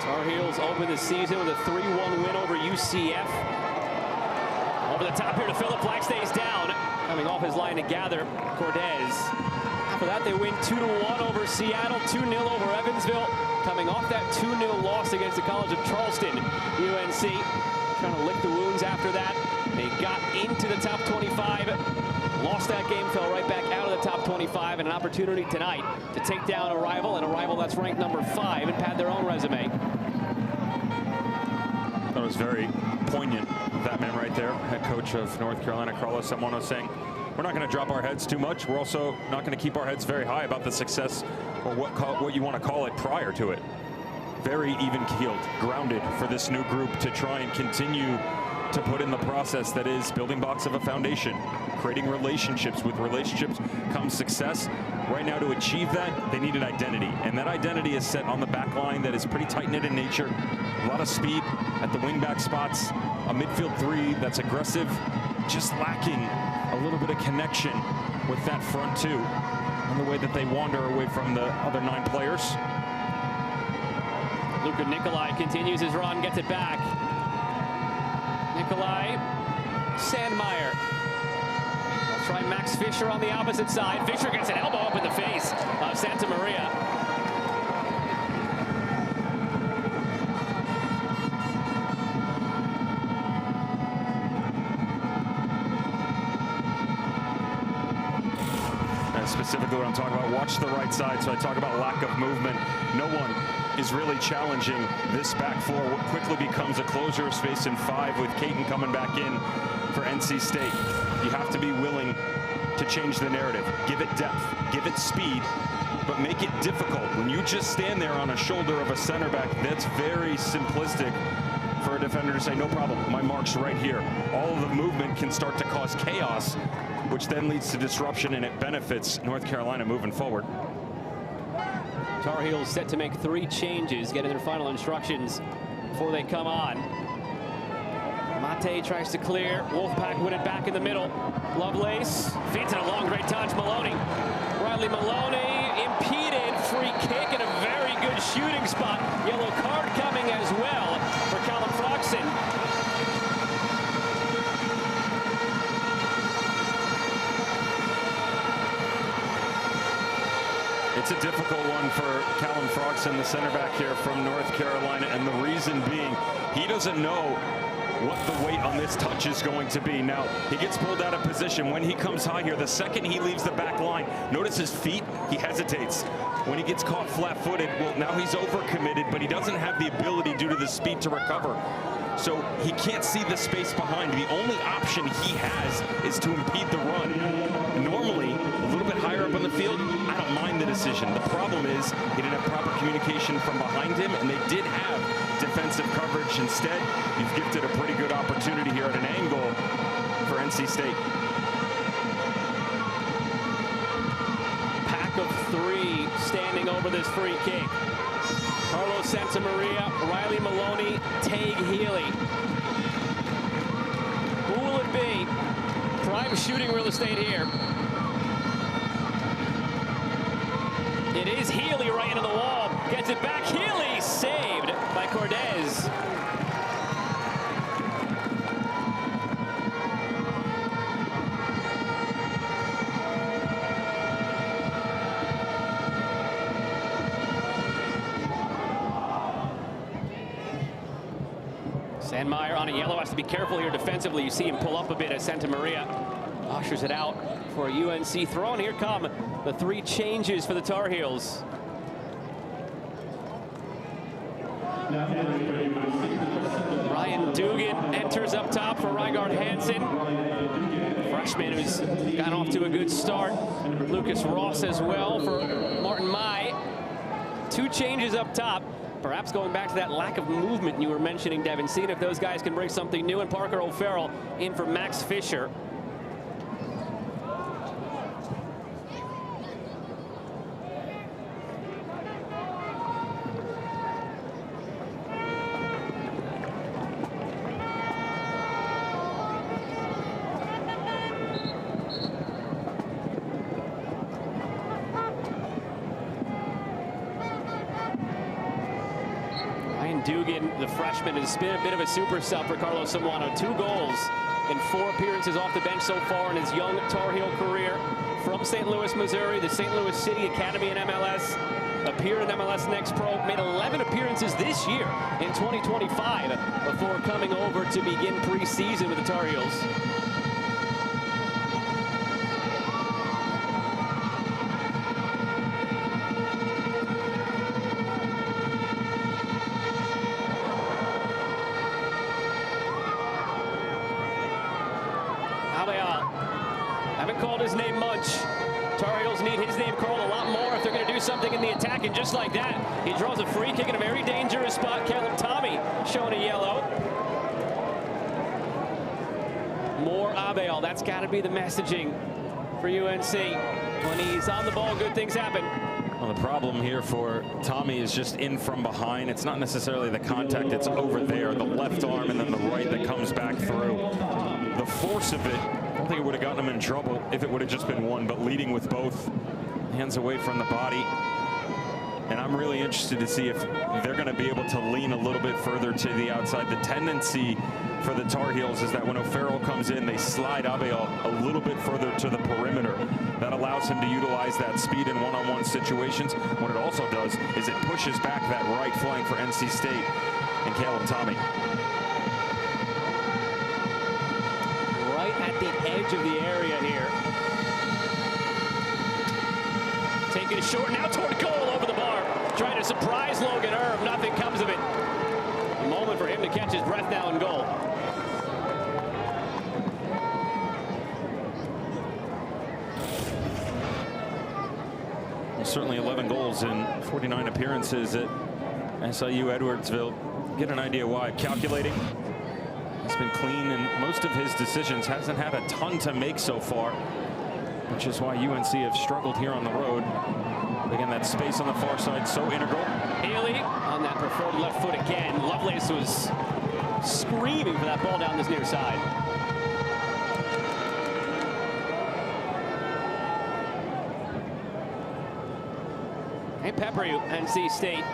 Tar Heels open the season with a 3-1 win over UCF. Over the top here to Phillip. Flag stays down. Coming off his line to gather Cortez. After that, they win 2-1 over Seattle, 2-0 over Evansville. Coming off that 2-0 loss against the College of Charleston, UNC trying to lick the wounds after that. They got into the top 25, lost that game, fell right back out of the top 25, and an opportunity tonight to take down a rival that's ranked number 5 and pad their own resume. That was very poignant, that man right there, head coach of North Carolina, Carlos Samono, saying, we're not going to drop our heads too much. We're also not going to keep our heads very high about the success, or what you want to call it, prior to it. Very even-keeled, grounded for this new group to try and continue to put in the process that is building blocks of a foundation, creating relationships. With relationships comes success. Right now, to achieve that, they need an identity, and that identity is set on the back line that is pretty tight-knit in nature. A lot of speed at the wing-back spots, a midfield three that's aggressive, just lacking a little bit of connection with that front two and the way that they wander away from the other 9 players. Luka Nikolai continues his run, gets it back. Nikolai, Sandmeyer. They'll try Max Fisher on the opposite side. Fisher gets an elbow up in the face of Santa Maria. Specifically what I'm talking about, watch the right side. So I talk about lack of movement. No one is really challenging this back four. What quickly becomes a closure of space in 5 with Caton coming back in for NC State. You have to be willing to change the narrative. Give it depth, give it speed, but make it difficult. When you just stand there on a shoulder of a center back, that's very simplistic for a defender to say, no problem, my mark's right here. All of the movement can start to cause chaos which then leads to disruption, and it benefits North Carolina moving forward. Tar Heels set to make 3 changes, getting their final instructions before they come on. Mate tries to clear. Wolfpack win it back in the middle. Lovelace feeds it along. Great touch. Maloney. Riley Maloney impeded. Free kick and a very good shooting spot. Yellow card coming as well for Callum Froxson. It's a difficult one for Callum Froxson, the center back here from North Carolina, and the reason being he doesn't know what the weight on this touch is going to be. Now, he gets pulled out of position. When he comes high here, the second he leaves the back line, notice his feet, he hesitates. When he gets caught flat-footed, well, now he's overcommitted, but he doesn't have the ability due to the speed to recover. So he can't see the space behind. The only option he has is to impede the run. Normally, a little bit higher up on the field, I don't mind the decision. The problem is he didn't have proper communication from behind him, and they did have defensive coverage. Instead, you've gifted a pretty good opportunity here at an angle for NC State. Pack of 3 standing over this free kick. Carlos Santamaria, Riley Maloney, Taig Healy. Who will it be? Prime shooting real estate here. It is Healy right into the wall. Gets it back. Healy saved by Cordes. Sandmeyer on a yellow, has to be careful here defensively. You see him pull up a bit as Santamaria ushers it out for a UNC throw. And here come the 3 changes for the Tar Heels. Ryan Dugan enters up top for Rygaard Hansen. Freshman who's gotten off to a good start. Lucas Ross as well for Martin Mai. 2 changes up top. Perhaps going back to that lack of movement you were mentioning, Devin, seeing if those guys can bring something new. And Parker O'Farrell in for Max Fisher. Dugan, the freshman, has been a bit of a super sub for Carlos Samuano. 2 goals in 4 appearances off the bench so far in his young Tar Heel career. From St. Louis, Missouri, the St. Louis City Academy in MLS. Appeared in MLS Next Pro, made 11 appearances this year in 2025 before coming over to begin preseason with the Tar Heels. Haven't called his name much. Tar Heels need his name called a lot more if they're going to do something in the attack. And just like that, he draws a free kick in a very dangerous spot. Caleb Tommy showing a yellow. More Dail. That's got to be the messaging for UNC. When he's on the ball, good things happen. Well, the problem here for Tommy is just in from behind. It's not necessarily the contact, it's over there, the left arm and then the right that comes back through. The force of it, I don't think it would have gotten him in trouble if it would have just been one, but leading with both hands away from the body. And I'm really interested to see if they're going to be able to lean a little bit further to the outside. The tendency for the Tar Heels is that when O'Farrell comes in, they slide Dail a little bit further to the perimeter. That allows him to utilize that speed in one-on-one situations. What it also does is it pushes back that right flank for NC State and Caleb Tommy. Right at the edge of the area here. Taking it short, now toward goal over the bar. Trying to surprise Logan Erb, nothing comes of it. A moment for him to catch his breath now in goal. Certainly 11 goals in 49 appearances at SIU Edwardsville. Get an idea why. Calculating. has been clean in most of his decisions. Hasn't had a ton to make so far, which is why UNC have struggled here on the road. Again, that space on the far side so integral. Haley on that preferred left foot again. Lovelace was screaming for that ball down this near side. Hey, Peppery, NC State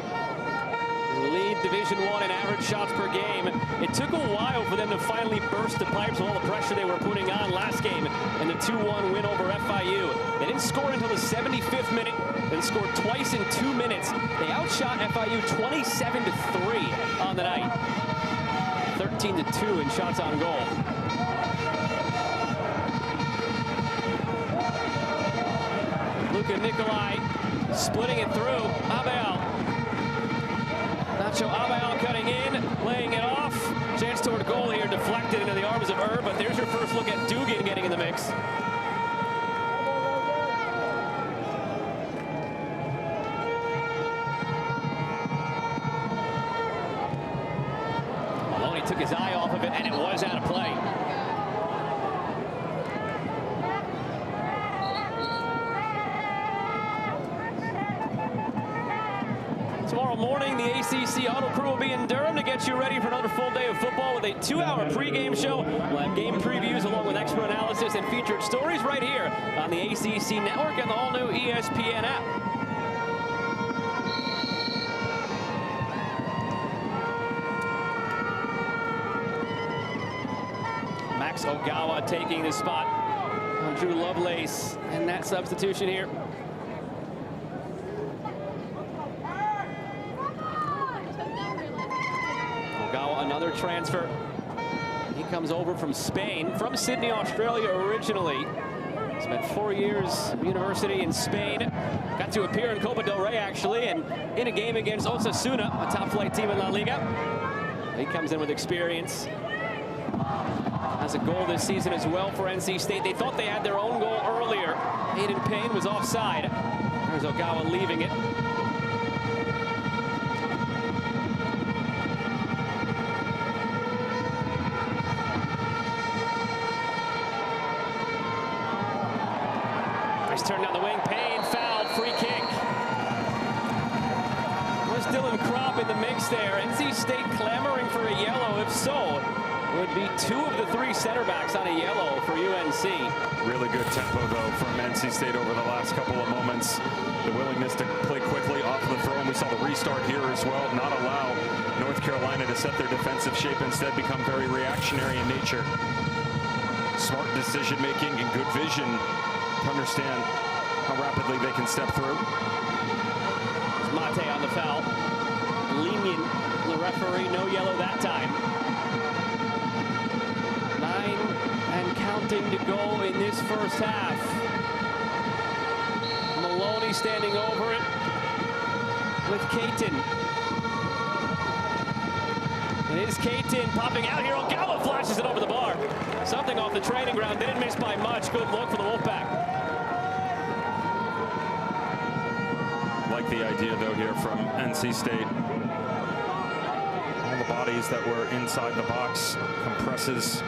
lead Division I in average shots per game. It took a while for them to finally burst the pipes with all the pressure they were putting on last game in the 2-1 win over FIU. They didn't score until the 75th minute, then scored twice in 2 minutes. They outshot FIU 27-3 on the night. 13-2 in shots on goal. Luka Nikolai splitting it through. Abel. Nacho Abel cutting in, laying it off. Chance toward goal here, deflected into the arms of Erb, but there's your first look at Dugan getting in the mix. Maloney took his eye off of it, and it was out of play. Tomorrow morning, the ACC Auto Crew will be in Durham to get you ready for another full day of football with a 2-hour pregame show. We'll have game previews along with expert analysis and featured stories right here on the ACC Network and the all-new ESPN app. Max Ogawa taking the spot on Drew Lovelace, and that substitution here. Another transfer. He comes over from Spain, from Sydney, Australia originally. Spent 4 years at university in Spain. Got to appear in Copa del Rey, actually, and in a game against Osasuna, a top-flight team in La Liga. He comes in with experience. Has a goal this season as well for NC State. They thought they had their own goal earlier. Aiden Payne was offside. There's Ogawa leaving it. Turned down the wing, Payne fouled, free kick. Was Dylan Kropp in the mix there? NC State clamoring for a yellow. If so, it would be 2 of the 3 center backs on a yellow for UNC. Really good tempo, though, from NC State over the last couple of moments. The willingness to play quickly off the throw, and we saw the restart here as well. Not allow North Carolina to set their defensive shape, instead become very reactionary in nature. Smart decision-making and good vision to understand how rapidly they can step through. Mate on the foul. Lenient, the referee, no yellow that time. 9 and counting to go in this first half. Maloney standing over it with Caton. It is Caton popping out here. Ogawa flashes it over the bar. Something off the training ground. Didn't miss by much. Good look for the Wolfpack. Like the idea, though, here from NC State. All the bodies that were inside the box compresses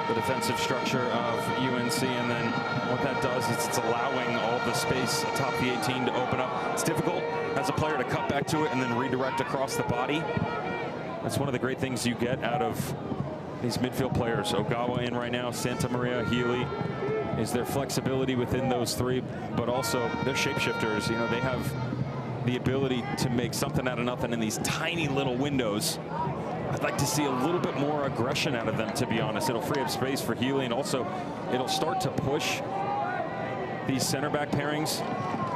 the defensive structure of UNC, and then what that does is it's allowing all the space atop the 18 to open up. It's difficult as a player to cut back to it and then redirect across the body. That's one of the great things you get out of these midfield players. Ogawa in right now, Santa Maria, Healy, is their flexibility within those 3, but also they're shapeshifters. You know, they have the ability to make something out of nothing in these tiny little windows. I'd like to see a little bit more aggression out of them, to be honest. It'll free up space for Healy, and also it'll start to push these center back pairings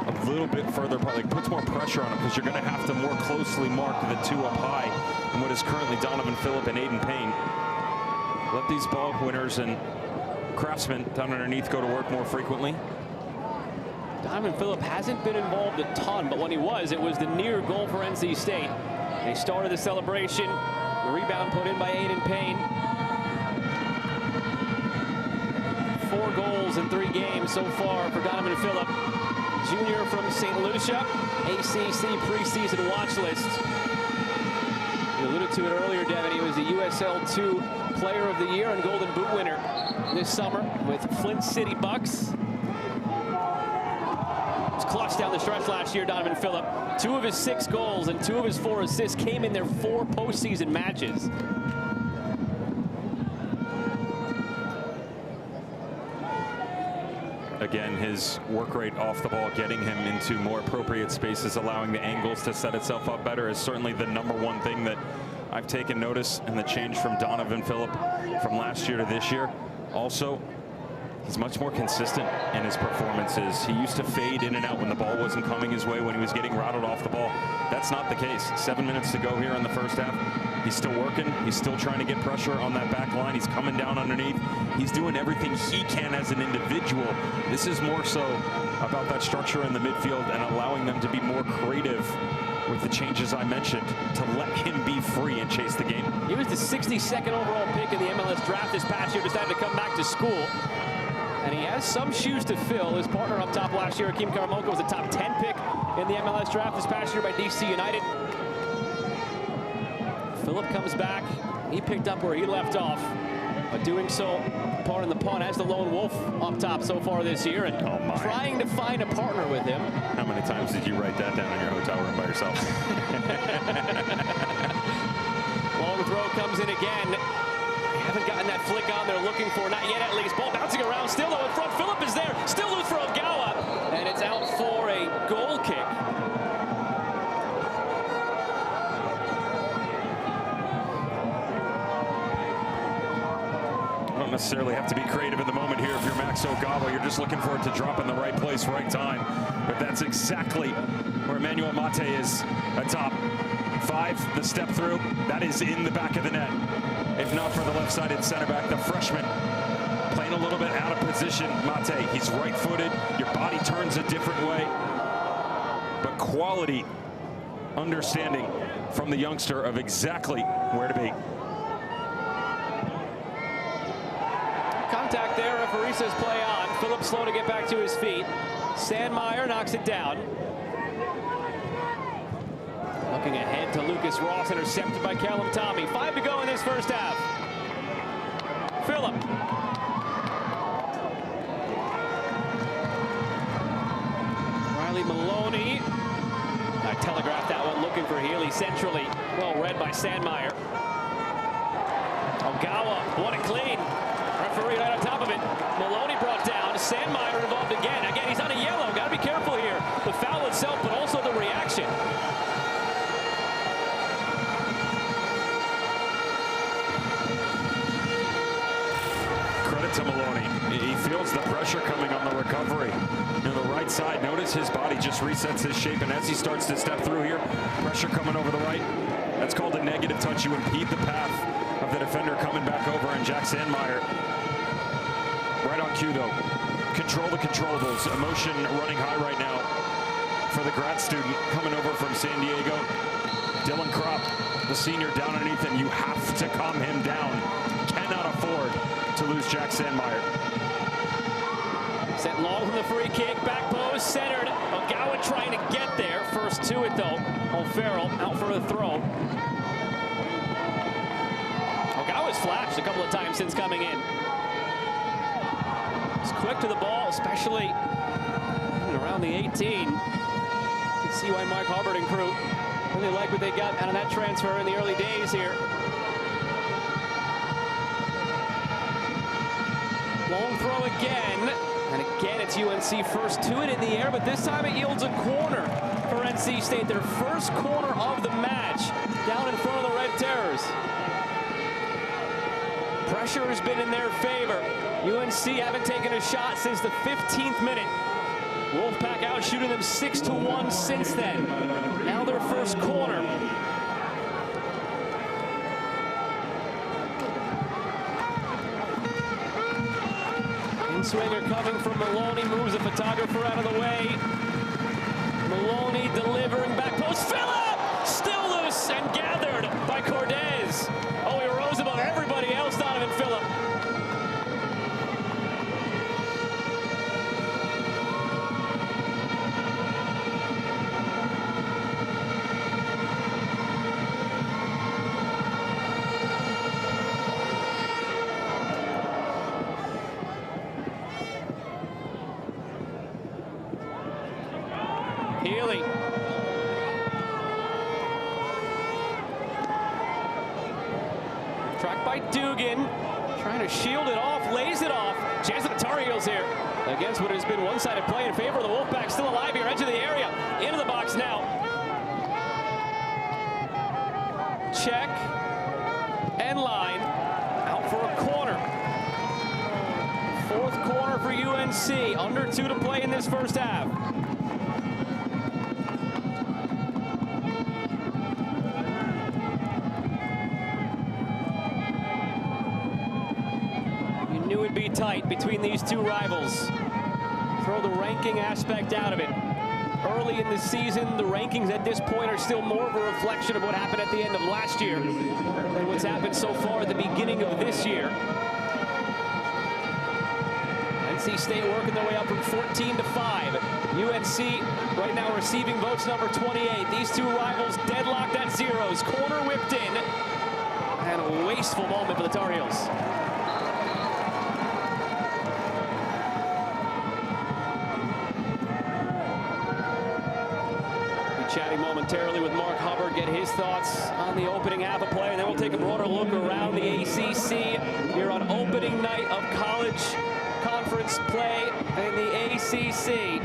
a little bit further apart. Like, puts more pressure on them, because you're going to have to more closely mark the 2 up high than what is currently Donovan Phillip and Aiden Payne. Let these ball winners and craftsmen down underneath go to work more frequently. Donovan Phillip hasn't been involved a ton, but when he was, it was the near goal for NC State. They started the celebration. The rebound put in by Aiden Payne. 4 goals in 3 games so far for Donovan Phillip. Junior from St. Lucia, ACC preseason watch list. You alluded to it earlier, Devin. He was the USL2 Player of the Year and Golden Boot winner this summer with Flint City Bucks. He was clutch down the stretch last year, Donovan Phillip. 2 of his 6 goals and 2 of his 4 assists came in their 4 postseason matches. Again, his work rate off the ball, getting him into more appropriate spaces, allowing the angles to set itself up better, is certainly the #1 thing that I've taken notice in the change from Donovan Phillip from last year to this year. Also, he's much more consistent in his performances. He used to fade in and out when the ball wasn't coming his way, when he was getting rattled off the ball. That's not the case. 7 minutes to go here in the first half. He's still working. He's still trying to get pressure on that back line. He's coming down underneath. He's doing everything he can as an individual. This is more so about that structure in the midfield and allowing them to be more creative with the changes I mentioned to let him be free and chase the game. He was the 62nd overall pick in the MLS draft this past year, decided to come back to school. And he has some shoes to fill. His partner up top last year, Akeem Karamoko, was a top 10 pick in the MLS draft this past year by DC United. Phillip comes back. He picked up where he left off, but doing so, pardon the pun, as the lone wolf up top so far this year, and trying to find a partner with him. How many times did you write that down in your hotel room by yourself? Long throw comes in again. They haven't gotten that flick on they're looking for, not yet at least. Ball bouncing around, still though in front. Phillip is there, still loose for Ogawa, and it's out for a goal kick. Don't necessarily have to be creative in the moment here. If you're Max Ogawa, you're just looking for it to drop in the right place, right time. But that's exactly where Emmanuel Mate is atop. 5, the step through, that is in the back of the net. If not for the left-sided center back, the freshman, playing a little bit out of position. Mate, he's right-footed. Your body turns a different way. But quality understanding from the youngster of exactly where to be. Contact there, referee says play on. Phillip slow to get back to his feet. Sandmeyer knocks it down. Looking ahead to Lucas Ross, intercepted by Callum Tommy. 5 to go in this first half. Phillip. Riley Maloney. I telegraphed that one, looking for Healy centrally. Well read by Sandmeyer. Ogawa, what a clean. Referee right on top of it. Maloney brought down. Sandmeyer involved again. Again, he's on a yellow. Got to be careful here. The foul itself, but also the reaction. Credit to Maloney. He feels the pressure coming on the recovery. On the right side, notice his body just resets his shape, and as he starts to step through here, pressure coming over the right. That's called a negative touch. You impede the path of the defender coming back over, and Jack Sandmeyer right on cue though. Control the controllables. Emotion running high right now for the grad student coming over from San Diego. Dylan Kropp, the senior, down underneath him. You have to calm him down. Cannot afford to lose Jack Sandmeyer. Sent long from the free kick, back post, centered. Ogawa trying to get there. First to it though. O'Farrell out for a throw. Ogawa's flashed a couple of times since coming in. He's quick to the ball, especially around the 18. You can see why Mike Harbert and crew really like what they got out of that transfer in the early days here. Long throw again. And again, it's UNC first to it in the air, but this time it yields a corner for NC State. Their first corner of the match down in front of the Red Terrors. Pressure has been in their favor. UNC haven't taken a shot since the 15th minute. Wolfpack out shooting them 6-1 since then. Now their first corner. Swinger coming from Maloney, moves the photographer out of the way. Maloney delivering back post. Phillip! Still loose and gathered by Cordes. Oh, he rose above everybody else, Donovan Phillip. Healy. Tracked by Dugan. Trying to shield it off, lays it off. Chance of the Tar Heels here against what has been one-sided play in favor of the Wolfpack. Still alive here, edge of the area. Into the box now. Check. And line. Out for a corner. Fourth corner for UNC. Under 2 to play in this first half. You knew it'd be tight between these two rivals. Throw the ranking aspect out of it. Early in the season, the rankings at this point are still more of a reflection of what happened at the end of last year than what's happened so far at the beginning of this year. NC State working their way up from 14 to 5. UNC right now receiving votes number 28. These two rivals deadlocked at zeros. Corner whipped in. And a wasteful moment for the Tar Heels. Chatting momentarily with Mark Hubbard, get his thoughts on the opening half of play, and then we'll take a broader look around the ACC here on opening night of college conference play in the ACC.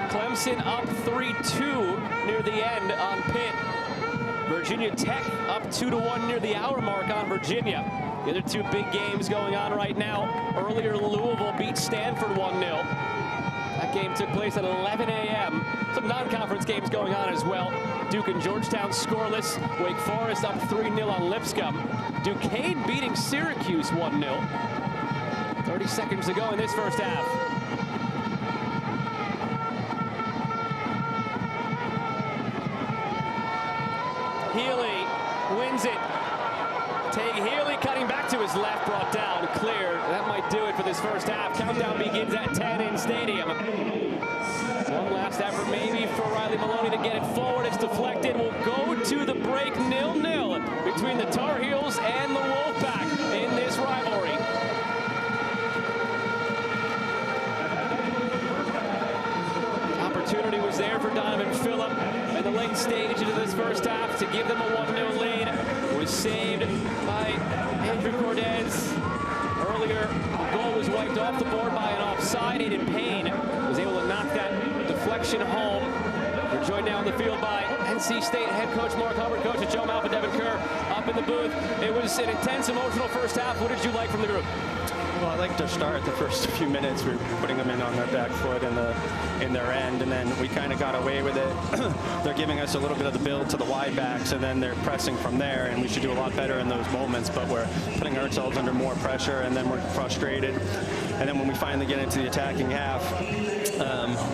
Clemson up 3-2 near the end on Pitt. Virginia Tech up 2-1 near the hour mark on Virginia. The other two big games going on right now. Earlier, Louisville beat Stanford 1-0. That game took place at 11 a.m. Some non-conference games going on as well. Duke and Georgetown scoreless. Wake Forest up 3-0 on Lipscomb. Duquesne beating Syracuse 1-0. 30 seconds to go in this first half. Healy wins it. Healy cutting back to his left, brought down, cleared. That might do it for this first half. Countdown begins at 10 in Stadium. One last effort maybe for Riley Maloney to get it forward. It's deflected. We'll go to the break 0-0 between the Tar Heels and the Wolfpack in this rivalry. Opportunity was there for Donovan Phillip in the late stage into this first half to give them a 1-0 lead. Was saved by Andrew Cordes. Earlier, the goal was wiped off the board by an offside. Aiden Payne was able to knock that deflection home. We're joined now in the field by NC State head coach Mark Hubbard, coaches Joe Malfa, Devin Kerr up in the booth. It was an intense, emotional first half. What did you like from the group? Well, I like to start the first few minutes. We were putting them in on their back foot in their end, and then we kind of got away with it. They're giving us a little bit of the build to the wide backs, and then they're pressing from there, and we should do a lot better in those moments, but we're putting ourselves under more pressure, and then we're frustrated. And then when we finally get into the attacking half,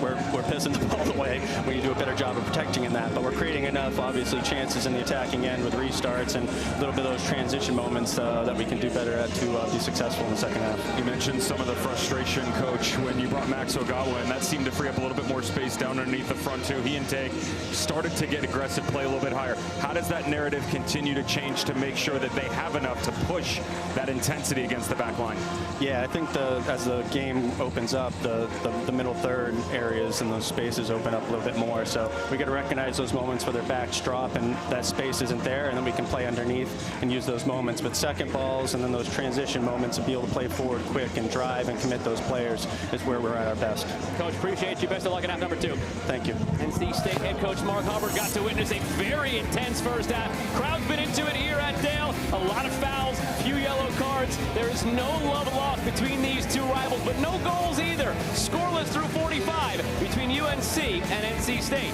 we're pissing the ball away. We need to do a better job of protecting in that, but we're creating enough, obviously, chances in the attacking end with restarts and a little bit of those transition moments that we can do better at to be successful in the second half. You mentioned some of the frustration, Coach, when you brought Max Ogawa, and that seemed to free up a little bit more space down underneath the front two. He and Tay started to get aggressive, play a little bit higher. How does that narrative continue to change to make sure that they have enough to push that intensity against the back line? Yeah, I think as the game opens up, the middle third areas and those spaces open up a little bit more. So we got to recognize those moments where their backs drop and that space isn't there, and then we can play underneath and use those moments. But second balls and then those transition moments and be able to play forward quick and drive and commit those players is where we're at our best. Coach, appreciate you. Best of luck in half number 2. Thank you. NC State head coach Mark Hubbard got to witness a very intense first half. Crowd's been into it here at Dail. A lot of fouls, few yellow cards. There is no love lost between these two rivals, but no goals either. Scoreless through 45 between UNC and NC State.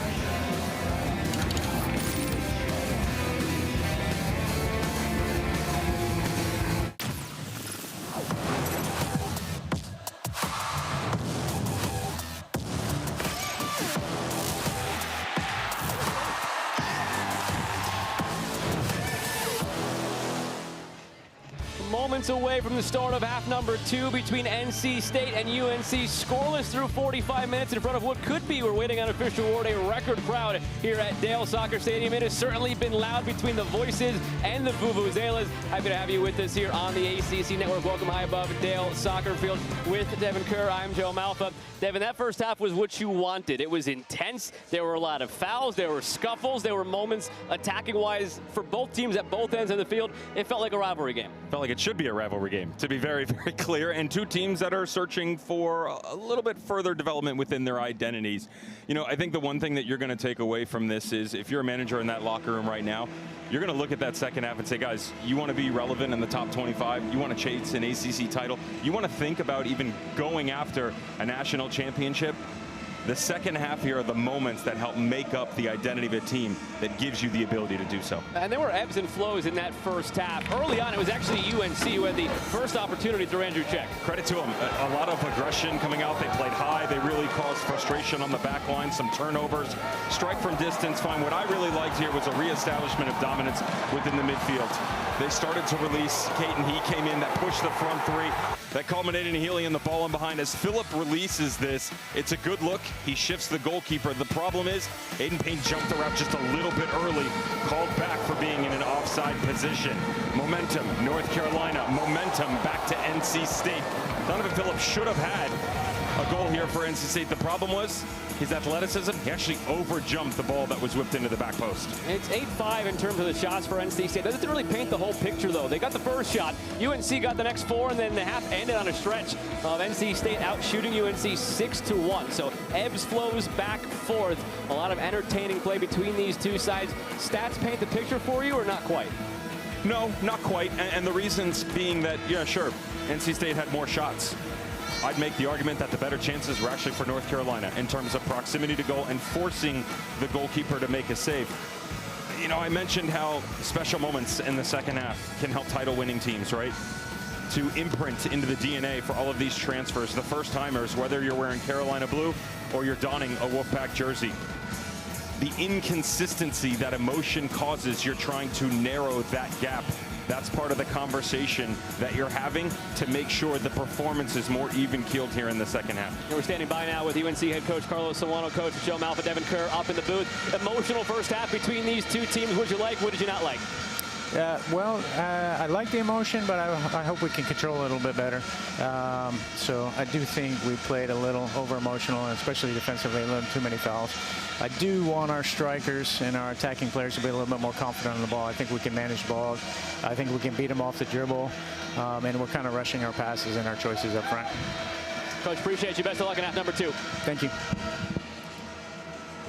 moments away from the start of half number 2 between NC State and UNC. Scoreless through 45 minutes in front of what could be, we're waiting on official word, a record crowd here at Dail Soccer Stadium. It has certainly been loud between the voices and the vuvuzelas. Happy to have you with us here on the ACC Network. Welcome high above Dail Soccer Field with Devin Kerr. I'm Joe Malfa. Devin, that first half was what you wanted. It was intense. There were a lot of fouls. There were scuffles. There were moments attacking-wise for both teams at both ends of the field. It felt like a rivalry game. Felt like it should be a rivalry game, to be very, very clear. And two teams that are searching for a little bit further development within their identities. You know, I think the one thing that you're going to take away from this is if you're a manager in that locker room right now, you're going to look at that second half and say, guys, you want to be relevant in the top 25. You want to chase an ACC title. You want to think about even going after a national championship. The second half here are the moments that help make up the identity of a team that gives you the ability to do so. And there were ebbs and flows in that first half. Early on, it was actually UNC who had the first opportunity through Andrew Check. Credit to them. A lot of aggression coming out. They played high. They really caused frustration on the back line, some turnovers. Strike from distance, fine. What I really liked here was a reestablishment of dominance within the midfield. They started to release. Caton, he came in, that pushed the front three. That culminated in Healy and the ball in behind. As Phillip releases this, it's a good look. He shifts the goalkeeper. The problem is, Aiden Payne jumped the route just a little bit early, called back for being in an offside position. Momentum, North Carolina. Momentum back to NC State. Donovan Phillips should have had a goal here for NC State. The problem was his athleticism. He actually overjumped the ball that was whipped into the back post. It's 8-5 in terms of the shots for NC State. That doesn't really paint the whole picture, though. They got the first shot. UNC got the next 4, and then the half ended on a stretch of NC State out shooting UNC 6-1. So ebbs, flows, back, forth. A lot of entertaining play between these two sides. Stats paint the picture for you, or not quite? No, not quite. And the reasons being that, yeah, sure, NC State had more shots. I'd make the argument that the better chances were actually for North Carolina in terms of proximity to goal and forcing the goalkeeper to make a save. You know, I mentioned how special moments in the second half can help title-winning teams, right? To imprint into the DNA for all of these transfers, the first-timers, whether you're wearing Carolina blue or you're donning a Wolfpack jersey. The inconsistency that emotion causes, you're trying to narrow that gap. That's part of the conversation that you're having to make sure the performance is more even-keeled here in the second half. And we're standing by now with UNC head coach Carlos Solano, coach Joe Malfa, Devin Kerr up in the booth. Emotional first half between these two teams. What did you like? What did you not like? I like the emotion, but I hope we can control it a little bit better. So I do think we played a little over-emotional, and especially defensively, a little too many fouls. I do want our strikers and our attacking players to be a little bit more confident on the ball. I think we can manage the ball. I think we can beat them off the dribble, and we're kind of rushing our passes and our choices up front. Coach, appreciate you. Best of luck in half number 2. Thank you.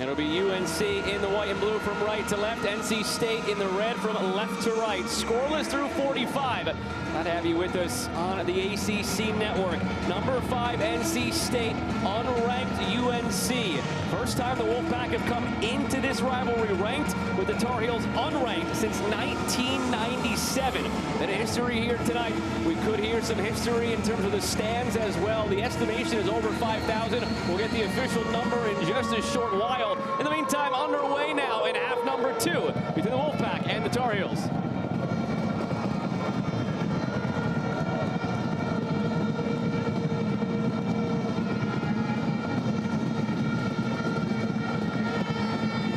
It'll be UNC in the white and blue from right to left. NC State in the red from left to right. Scoreless through 45. Glad to have you with us on the ACC Network. Number 5, NC State, unranked UNC. First time the Wolfpack have come into this rivalry ranked, with the Tar Heels unranked since 1997. Bit of history here tonight. We could hear some history in terms of the stands as well. The estimation is over 5,000. We'll get the official number in just a short while. In the meantime, underway now in half number 2 between the Wolfpack and the Tar Heels.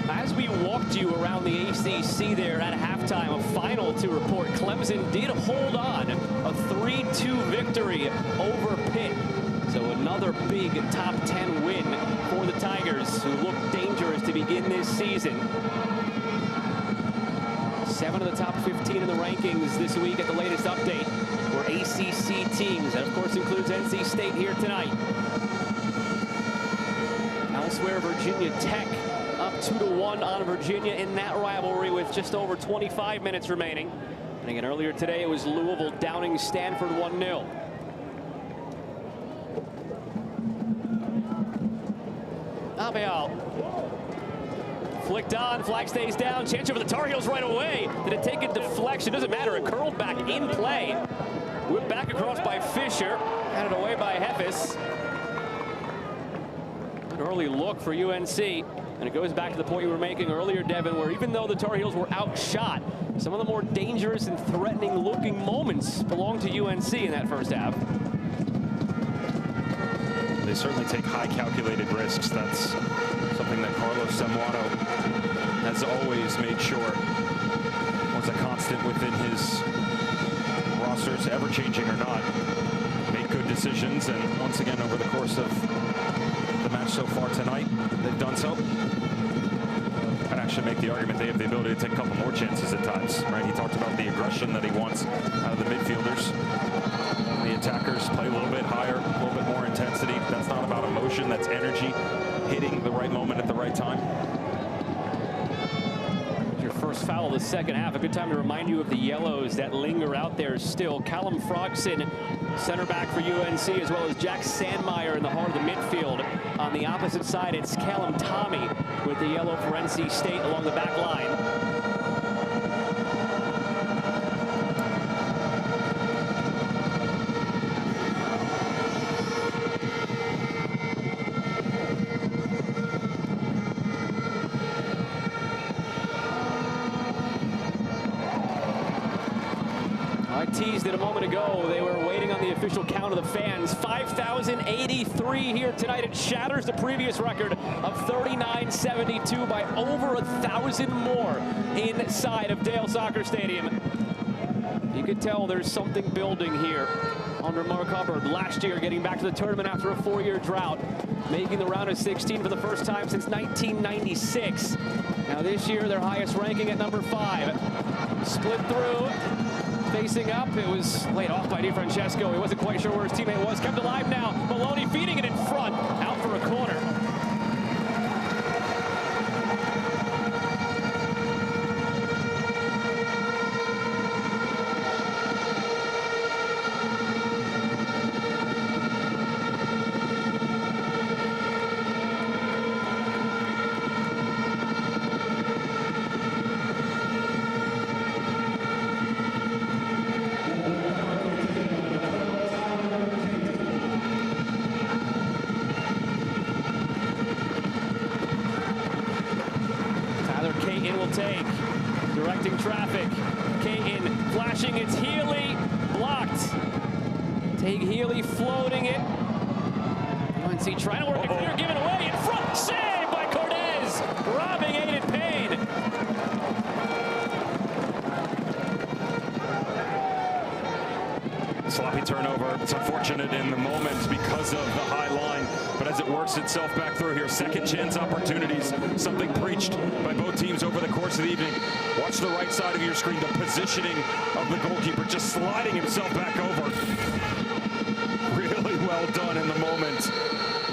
As we walked you around the ACC there at halftime, a final to report. Clemson did hold on, a 3-2 victory over Pitt. So another big top 10 win for the Tigers, who look dangerous to begin this season. 7 of the top 15 in the rankings this week at the latest update for ACC teams. That, of course, includes NC State here tonight. Elsewhere, Virginia Tech up 2-1 on Virginia in that rivalry with just over 25 minutes remaining. And again, earlier today, it was Louisville downing Stanford 1-0. Dail flicked on, flag stays down, chance over the Tar Heels right away. Did it take a deflection? Doesn't matter, it curled back in play. Whipped back across by Fisher, had it away by Heffis. An early look for UNC, and it goes back to the point you were making earlier, Devin, where even though the Tar Heels were outshot, some of the more dangerous and threatening looking moments belong to UNC in that first half. They certainly take high calculated risks. That's something that Carlos Zamorano has always made sure was a constant within his rosters, ever changing or not. Make good decisions, and once again over the course of the match so far tonight, they've done so. I'd actually make the argument they have the ability to take a couple more chances at times, right? He talked about the aggression that he wants out of the midfielders. The attackers play a little bit higher, a little bit more intensity. That's not about emotion, that's energy, hitting the right moment at the right time. Your first foul of the second half. A good time to remind you of the yellows that linger out there still. Callum Frogson, center back for UNC, as well as Jack Sandmeyer in the heart of the midfield. On the opposite side, it's Callum Tommy with the yellow for NC State along the back line. I teased it a moment ago. They were waiting on the official count of the fans. 5,083 here tonight. It shatters the previous record of 3,972 by over 1,000 more inside of Dail Soccer Stadium. You could tell there's something building here under Mark Hubbard. Last year, getting back to the tournament after a 4-year drought, making the round of 16 for the first time since 1996. Now this year, their highest ranking at number 5. Split through. Facing up, it was laid off by DiFrancesco. He wasn't quite sure where his teammate was. Kept alive now. Maloney feeding it in front, out for a corner. Will take, directing traffic. Caton flashing, it's Healy, blocked. Take Healy floating it. UNC trying to work it clear, given away in front, saved by Cortez, robbing Aiden Payne. Sloppy turnover. It's unfortunate in the moment because of the high line, but as it works itself back through here, second chance opportunities, something preached by both teams over the course of the evening. Watch the right side of your screen, the positioning of the goalkeeper, just sliding himself back over. Really well done in the moment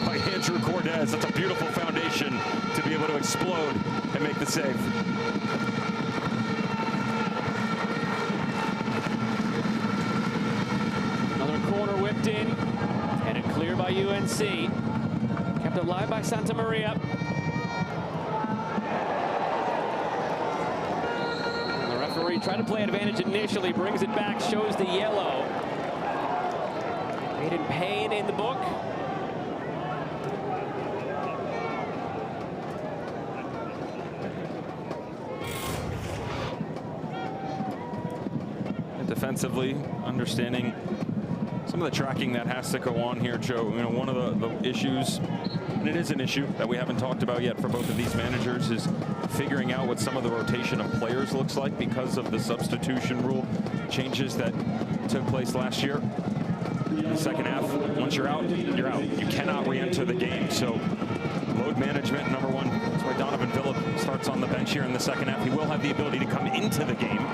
by Andrew Cortez. That's a beautiful foundation to be able to explode and make the save. Corner whipped in, headed clear by UNC. Kept alive by Santa Maria. The referee tried to play advantage initially, brings it back, shows the yellow. Aiden Payne in the book. And defensively, understanding some of the tracking that has to go on here, Joe. You know, one of the issues, and it is an issue that we haven't talked about yet for both of these managers, is figuring out what some of the rotation of players looks like because of the substitution rule changes that took place last year. In the second half, once you're out, you're out. You cannot re-enter the game. So load management, number one. That's why Donovan Phillip starts on the bench here in the second half. He will have the ability to come into the game.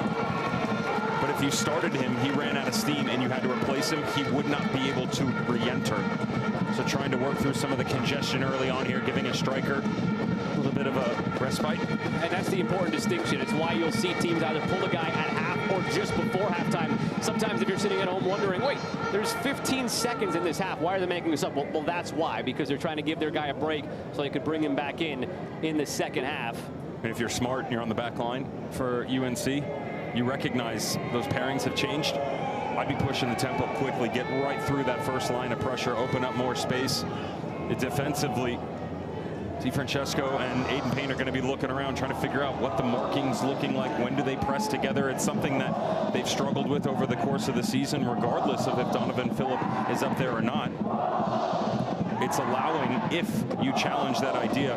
But if you started him, he ran out of steam and you had to replace him, he would not be able to re-enter. So trying to work through some of the congestion early on here, giving a striker a little bit of a respite. And that's the important distinction. It's why you'll see teams either pull a guy at half or just before halftime. Sometimes if you're sitting at home wondering, wait, there's 15 seconds in this half. Why are they making this up? Well, that's why, because they're trying to give their guy a break so they could bring him back in the second half. And if you're smart and you're on the back line for UNC, you recognize those pairings have changed. I'd be pushing the tempo quickly, get right through that first line of pressure, open up more space. Defensively, DiFrancesco and Aiden Payne are going to be looking around trying to figure out what the marking's looking like. When do they press together? It's something that they've struggled with over the course of the season, regardless of if Donovan Phillip is up there or not. It's allowing, if you challenge that idea,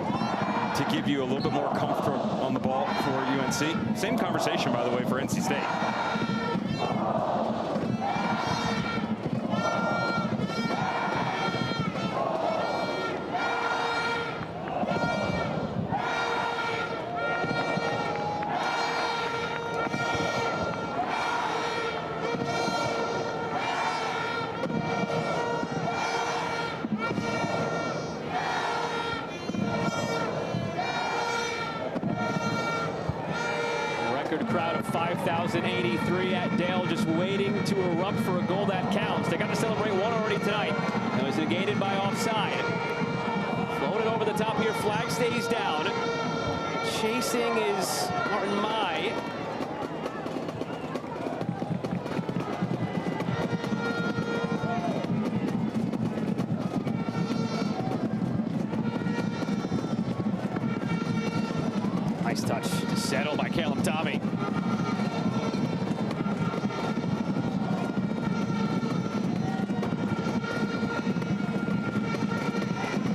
to give you a little bit more comfort on the ball for UNC. Same conversation, by the way, for NC State. Crowd of 5,083 at Dail, just waiting to erupt for a goal that counts. They got to celebrate one already tonight. It was negated by offside. Floated over the top here. Flag stays down. Chasing is Martin Mai. Nice touch to settle by Caleb Tommy.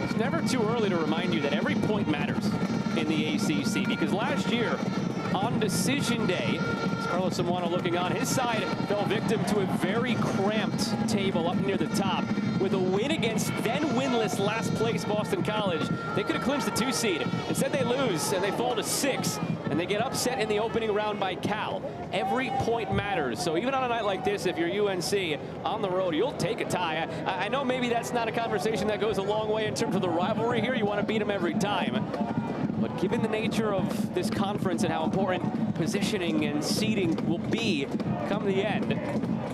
It's never too early to remind you that every point matters in the ACC, because last year on decision day, Carlos Simwano looking on, his side fell victim to a very cramped table up near the top. With a win against then winless last place Boston College, they could have clinched the 2 seed. Instead they lose and they fall to 6, and they get upset in the opening round by Cal. Every point matters. So even on a night like this, if you're UNC on the road, you'll take a tie. I know maybe that's not a conversation that goes a long way in terms of the rivalry here. You want to beat them every time. But given the nature of this conference and how important positioning and seeding will be come the end,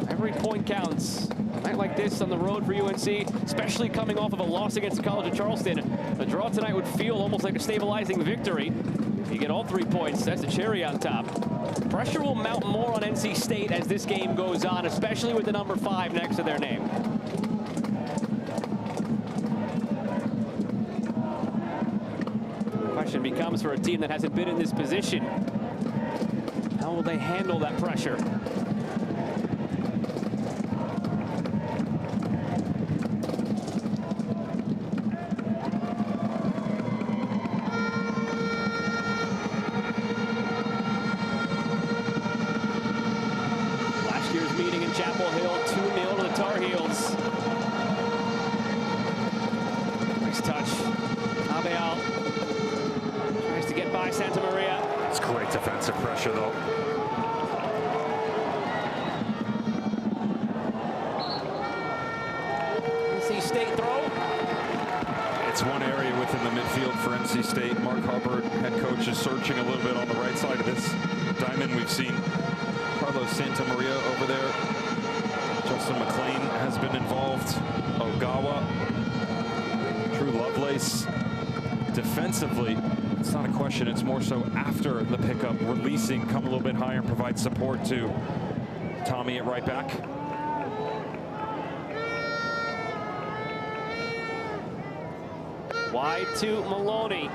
every point counts. A night like this on the road for UNC, especially coming off of a loss against the College of Charleston, a draw tonight would feel almost like a stabilizing victory. If you get all 3 points, that's a cherry on top. Pressure will mount more on NC State as this game goes on, especially with the number 5 next to their name. The question becomes, for a team that hasn't been in this position, how will they handle that pressure? Chapel Hill, 2-0 to the Tar Heels. Nice touch. Dail tries to get by Santa Maria. It's great defensive pressure, though. NC State throw. It's one area within the midfield for NC State. Mark Hubbard, head coach, is searching a little bit on the right side of this diamond. We've seen Carlos Santa Maria over there. Justin McLean has been involved. Ogawa, Drew Lovelace. Defensively, it's not a question. It's more so after the pickup, releasing, come a little bit higher and provide support to Tommy at right back. Wide to Maloney.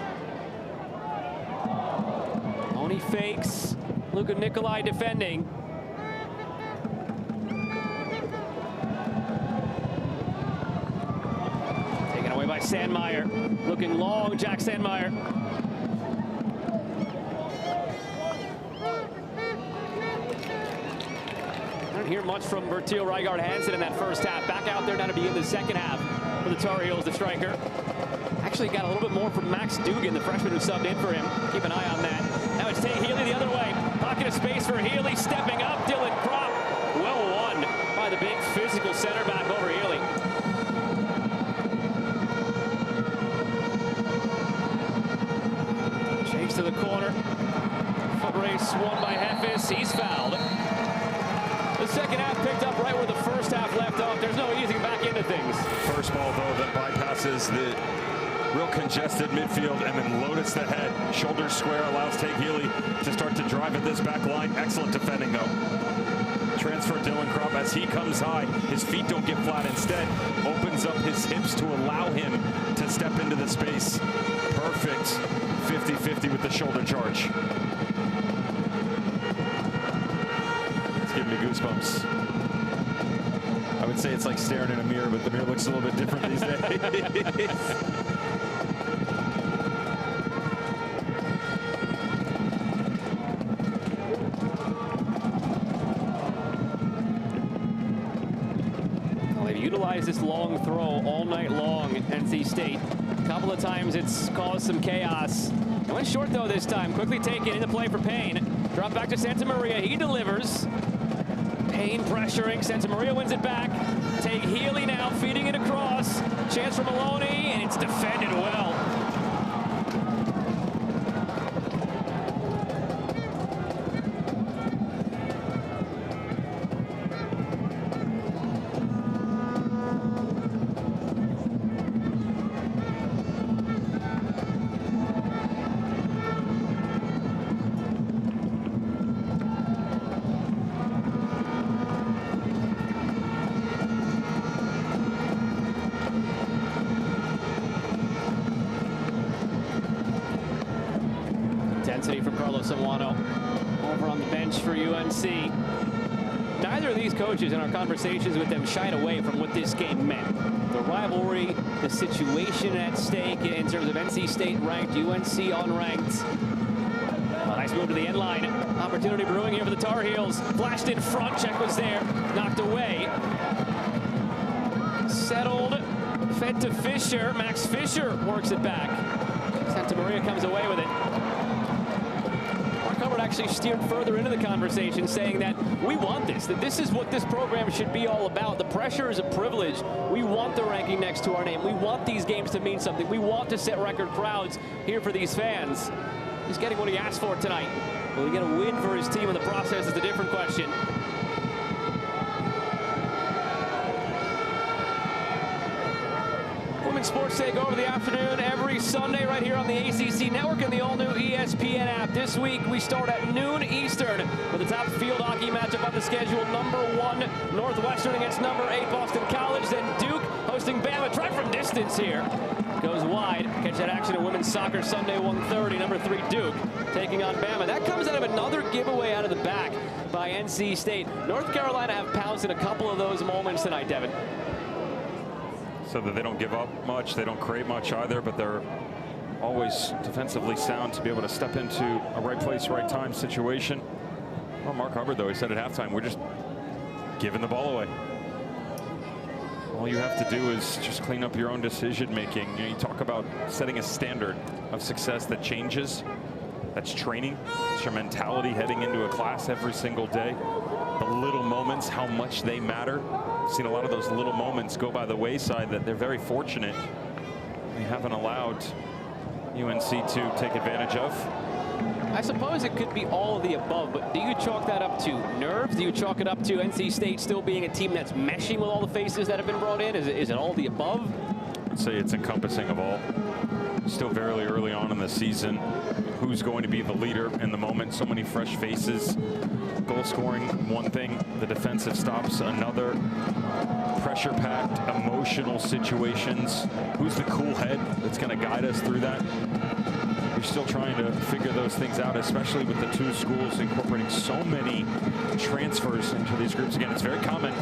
Maloney fakes. Luka Nikolai defending. Taken away by Sandmeyer. Looking long, Jack Sandmeyer. I don't hear much from Bertil Rygaard Hansen in that first half. Back out there now to begin the second half for the Tar Heels, the striker. Actually got a little bit more from Max Dugan, the freshman who subbed in for him. Keep an eye on that. Now it's Tay Healy the other way. Pocket of space for Healy, stepping up. Dylan Kropp, well won by the big physical center back over Healy. Chase to the corner. Foot race won by Heffis. He's fouled. The second half picked up right where the first half left off. There's no easing back into things. First ball, though, that bypasses the real congested midfield and then loaded the head. Shoulders square, allows Tay Healy to start to drive at this back line. Excellent defending, though. Transfer Dylan Kropp as he comes high. His feet don't get flat. Instead, opens up his hips to allow him to step into the space. Perfect looks a little bit different these days. Utilize this long throw all night long at NC State. A couple of times it's caused some chaos. It went short though this time. Quickly taken into play for Payne. Drop back to Santa Maria. He delivers. Payne pressuring. Santa Maria wins it back. Take Healy now, feeding it across. Chance for Maloney, and it's defended well. Intensity from Carlos Samuano over on the bench for UNC. Neither of these coaches in our conversations with them shied away from what this game meant. The rivalry, the situation at stake in terms of NC State ranked, UNC unranked. A nice move to the end line. Opportunity brewing here for the Tar Heels. Flashed in front, check was there, knocked away. Settled, fed to Fisher. Max Fisher works it back. Santa Maria comes away with it. Actually steered further into the conversation, saying that we want this, that this is what this program should be all about. The pressure is a privilege. We want the ranking next to our name. We want these games to mean something. We want to set record crowds here for these fans. He's getting what he asked for tonight. Will he get a win for his team in the process is a different question. Women's sports take over the afternoon every Sunday right here on the ACC Network and the all-new ESPN app. This week we start at noon Eastern with the top field hockey matchup on the schedule. #1 Northwestern against #8 Boston College. Then Duke hosting Bama. Try from distance here. Goes wide. Catch that action in women's soccer Sunday 1:30. #3 Duke taking on Bama. That comes out of another giveaway out of the back by NC State. North Carolina have pounced in a couple of those moments tonight, Devin. So that they don't give up much, they don't create much either, but they're always defensively sound to be able to step into a right place, right time situation. Well, Mark Hubbard, though, he said at halftime, we're just giving the ball away. All you have to do is just clean up your own decision making. You talk about setting a standard of success that changes. That's training. It's your mentality heading into a class every single day. The little moments, how much they matter. I've seen a lot of those little moments go by the wayside that they're very fortunate they haven't allowed UNC to take advantage of. I suppose it could be all of the above, but do you chalk that up to nerves? Do you chalk it up to NC State still being a team that's meshing with all the faces that have been brought in? Is it all the above? I'd say it's encompassing of all. Still very early on in the season. Who's going to be the leader in the moment? So many fresh faces. Goal scoring, one thing. The defensive stops, another. Pressure-packed, emotional situations. Who's the cool head that's going to guide us through that? You're still trying to figure those things out, especially with the two schools incorporating so many transfers into these groups. Again, it's very common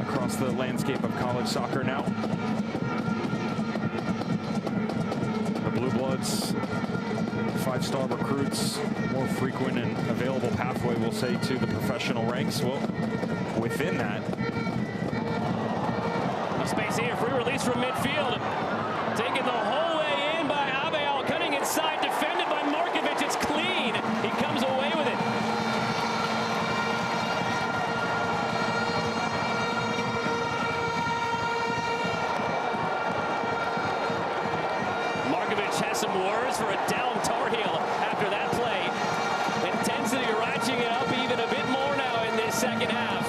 across the landscape of college soccer now. The Blue Bloods, five-star recruits, more frequent and available pathway, we'll say, to the professional ranks. Well, within that, space here, free release from midfield. Taking the whole way in by Dail, cutting inside, defended by Markovic. It's clean. He comes away with it. Markovic has some words for a down Tar Heel after that play. Intensity ratcheting it up even a bit more now in this second half.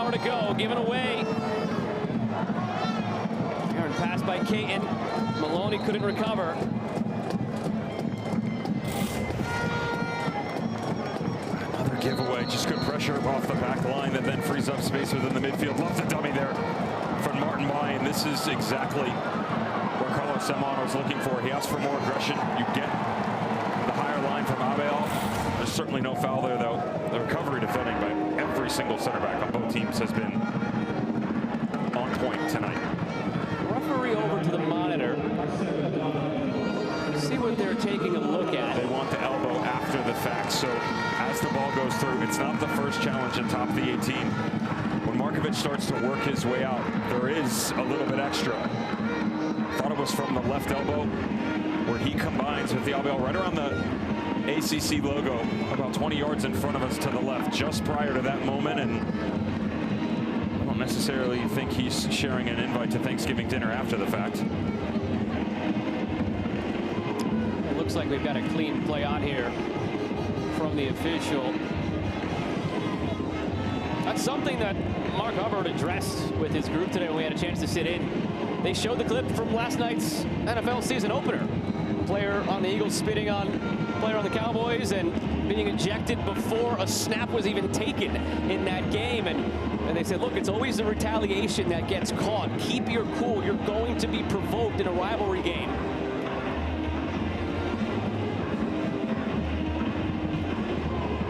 To go, given away. Aaron pass by Caton. Maloney couldn't recover. Another giveaway. Just good pressure off the back line that then frees up space within the midfield. Love the dummy there from Martin Lyon. This is exactly what Carlos Samuano is looking for. He asks for more aggression. You get the higher line from from Dail. There's certainly no foul there, though. The recovery defending by every single center back on both teams has been on point tonight. Referee over to the monitor. See what they're taking a look at. They want the elbow after the fact, so as the ball goes through, it's not the first challenge at top of the 18. When Markovic starts to work his way out, there is a little bit extra. Thought it was from the left elbow, where he combines with the Dail right around the ACC logo, about 20 yards in front of us to the left, just prior to that moment. And I don't necessarily think he's sharing an invite to Thanksgiving dinner after the fact. It looks like we've got a clean play on here from the official. That's something that Mark Hubbard addressed with his group today when we had a chance to sit in. They showed the clip from last night's NFL season opener. Player on the Eagles spitting on player on the Cowboys and being ejected before a snap was even taken in that game. And they said, look, it's always the retaliation that gets caught. Keep your cool. You're going to be provoked in a rivalry game.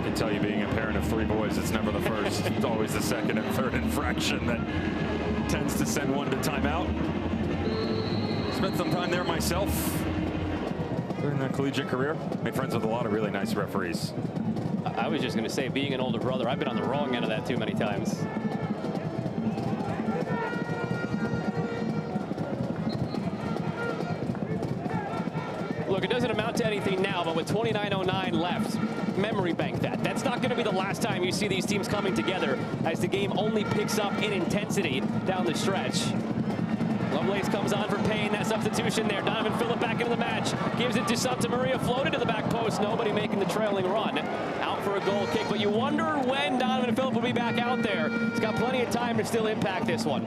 I can tell you, being a parent of 3 boys, it's never the first. It's always the second and third infraction that tends to send one to timeout. Spent some time there myself during that collegiate career. Made friends with a lot of really nice referees. I was just going to say, being an older brother, I've been on the wrong end of that too many times. Look, it doesn't amount to anything now, but with 29:09 left, memory bank that. That's not going to be the last time you see these teams coming together as the game only picks up in intensity down the stretch. Lovelace comes on for Payne. That substitution there. Donovan Phillip back into the match. Gives it to Santa Maria. Floated to the back post. Nobody making the trailing run. Out for a goal kick. But you wonder when Donovan Phillip will be back out there. He's got plenty of time to still impact this one.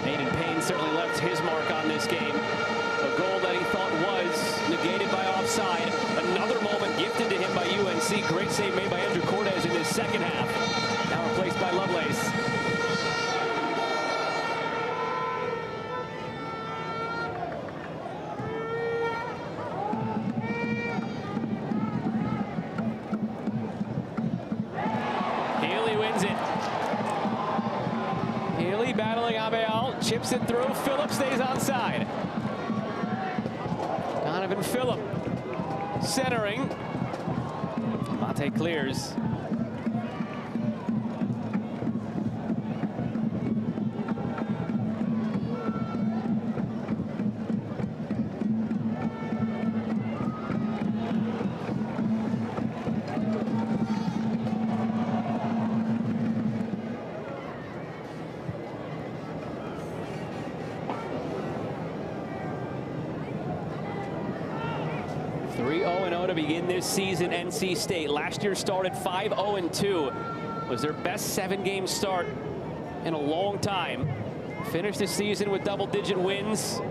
Aiden Payne certainly left his mark on this game. A goal that he thought was negated by offside. Another moment gifted to him by UNC. Great save made by Andrew Cortez in his second half. Now replaced by Lovelace. Healy wins it. Healy battling Dail. Chips it through. Phillip stays onside. Donovan Phillip centering. Mate clears. To begin this season, NC State. Last year started 5-0-2. Was their best 7-game start in a long time. Finished the season with double-digit wins.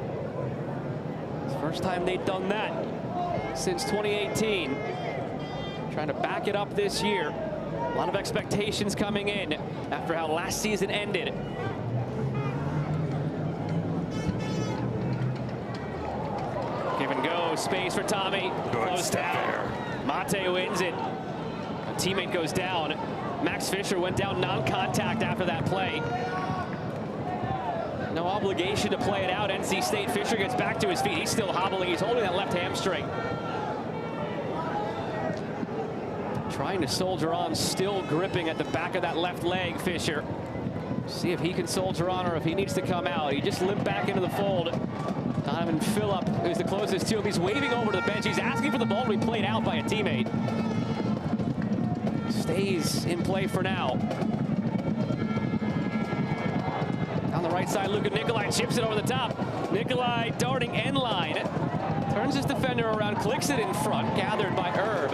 It's the first time they've done that since 2018. Trying to back it up this year. A lot of expectations coming in after how last season ended. Give and go, space for Tommy. Close down. Mate wins it. A teammate goes down. Max Fisher went down non-contact after that play. No obligation to play it out. NC State. Fisher gets back to his feet. He's still hobbling. He's holding that left hamstring. Trying to soldier on, still gripping at the back of that left leg, Fisher. See if he can soldier on or if he needs to come out. He just limped back into the fold. Donovan Phillip is the closest to him. He's waving over to the bench. He's asking for the ball to be played out by a teammate. Stays in play for now. On the right side, Luka Nikolai chips it over the top. Nikolai darting end line. Turns his defender around, clicks it in front. Gathered by Herb.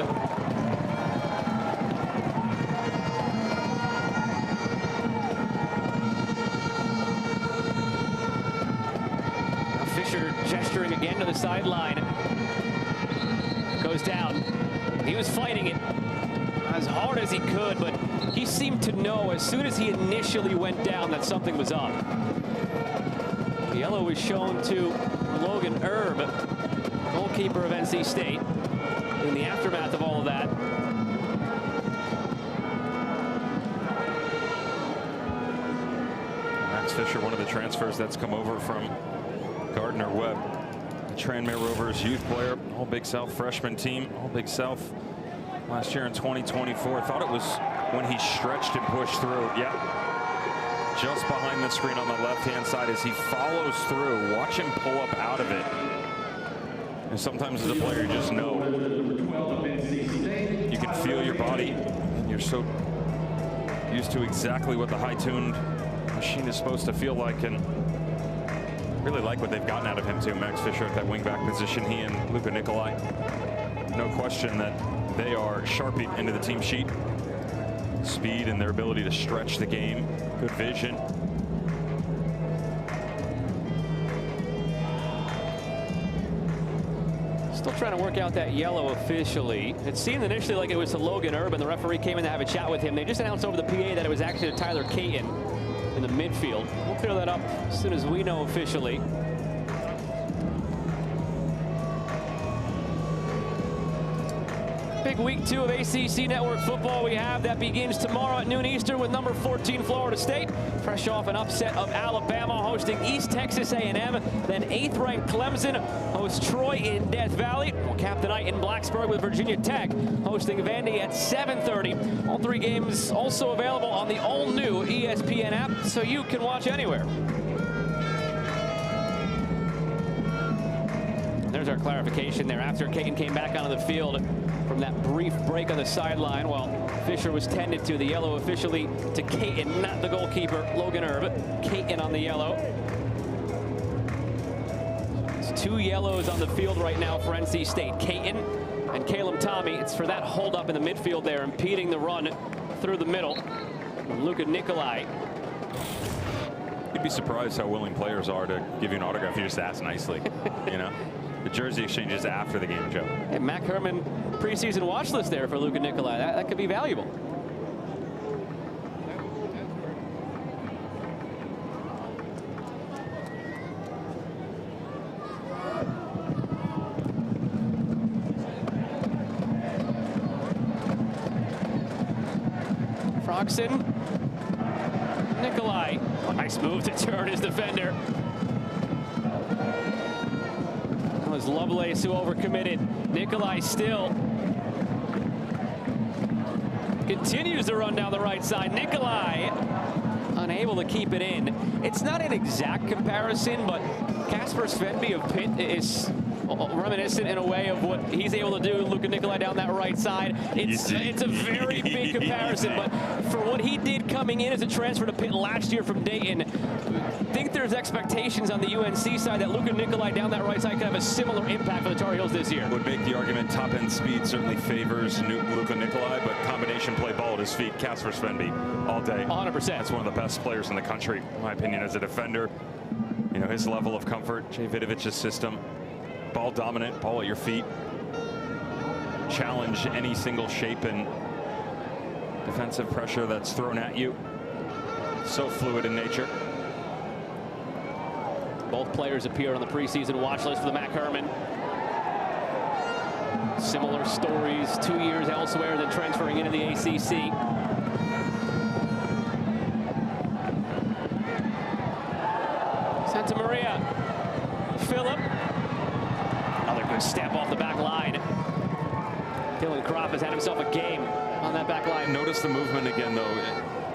Gesturing again to the sideline. Goes down. He was fighting it as hard as he could, but he seemed to know as soon as he initially went down that something was up. The yellow was shown to Logan Erb, goalkeeper of NC State, in the aftermath of all of that. Max Fisher, one of the transfers that's come over from Gardner-Webb. The Tranmere Rovers youth player, all Big South freshman team, all Big South last year in 2024. Thought it was when he stretched and pushed through. Yeah. Just behind the screen on the left-hand side as he follows through. Watch him pull up out of it. And sometimes as a player, you just know. You can feel your body. You're so used to exactly what the high-tuned machine is supposed to feel like, and really like what they've gotten out of him too. Max Fisher at that wing-back position. He and Luka Nikolai. No question that they are sharping into the team sheet. Speed and their ability to stretch the game. Good vision. Still trying to work out that yellow officially. It seemed initially like it was to Logan Erb, and the referee came in to have a chat with him. They just announced over the PA that it was actually to Tyler Caton in the midfield. We'll clear that up as soon as we know officially. Big week 2 of ACC Network football we have. That begins tomorrow at noon Eastern with number 14 Florida State. Fresh off an upset of Alabama hosting East Texas A&M. Then 8th ranked Clemson hosts Troy in Death Valley. We'll cap the night in Blacksburg with Virginia Tech hosting Vandy at 7:30. All 3 games also available on the all-new ESPN app, so you can watch anywhere. There's our clarification there after Caton came back onto the field from that brief break on the sideline while Fisher was tended to. The yellow officially to Caton, not the goalkeeper, Logan Erb. Caton on the yellow. It's 2 yellows on the field right now for NC State. Caton and Caleb Tommy. It's for that hold up in the midfield there, impeding the run through the middle. Luka Nikolai. You'd be surprised how willing players are to give you an autograph. You just ask nicely, you know. The jersey exchange is after the game, Joe. Hey, Mac Herman preseason watch list there for Luka Nikolai. That could be valuable. Froxson. Nikolai. Oh, nice move to turn his defender. That was Lovelace who overcommitted. Nikolai still continues to run down the right side. Nikolai unable to keep it in. It's not an exact comparison, but Casper Svenby of Pitt is reminiscent in a way of what he's able to do. Luka Nikolai down that right side. It's a very big comparison, but for what he did coming in as a transfer to Pitt last year from Dayton, I think there's expectations on the UNC side that Luka Nikolai down that right side could have a similar impact for the Tar Heels this year. Would make the argument top-end speed certainly favors Luka Nikolai, but combination play ball at his feet, Casper Svenby all day. 100%. That's one of the best players in the country, in my opinion, as a defender. You know, his level of comfort, Jay Vidovic's system. Ball dominant, ball at your feet. Challenge any single shape and defensive pressure that's thrown at you. So fluid in nature. Both players appeared on the preseason watch list for the Mac Herman. Similar stories, 2 years elsewhere than transferring into the ACC. Santa Maria. Phillip. Another good step off the back line. Dylan Kropp has had himself a game on that back line. Notice the movement again, though.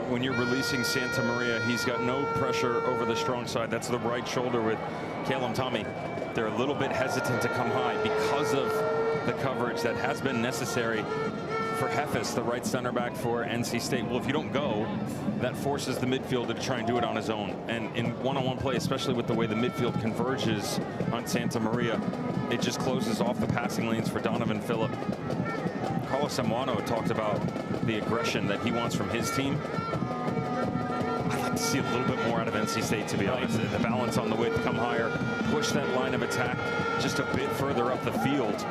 When you're releasing Santa Maria, he's got no pressure over the strong side. That's the right shoulder with Caleb Tommy. They're a little bit hesitant to come high because of the coverage that has been necessary for Hefes, the right center back for NC State. Well, if you don't go, that forces the midfielder to try and do it on his own. And in one-on-one play, especially with the way the midfield converges on Santa Maria, it just closes off the passing lanes for Donovan Phillip. Carlos Samuano talked about the aggression that he wants from his team. I'd like to see a little bit more out of NC State, to be honest. The balance on the width, come higher, push that line of attack just a bit further up the field.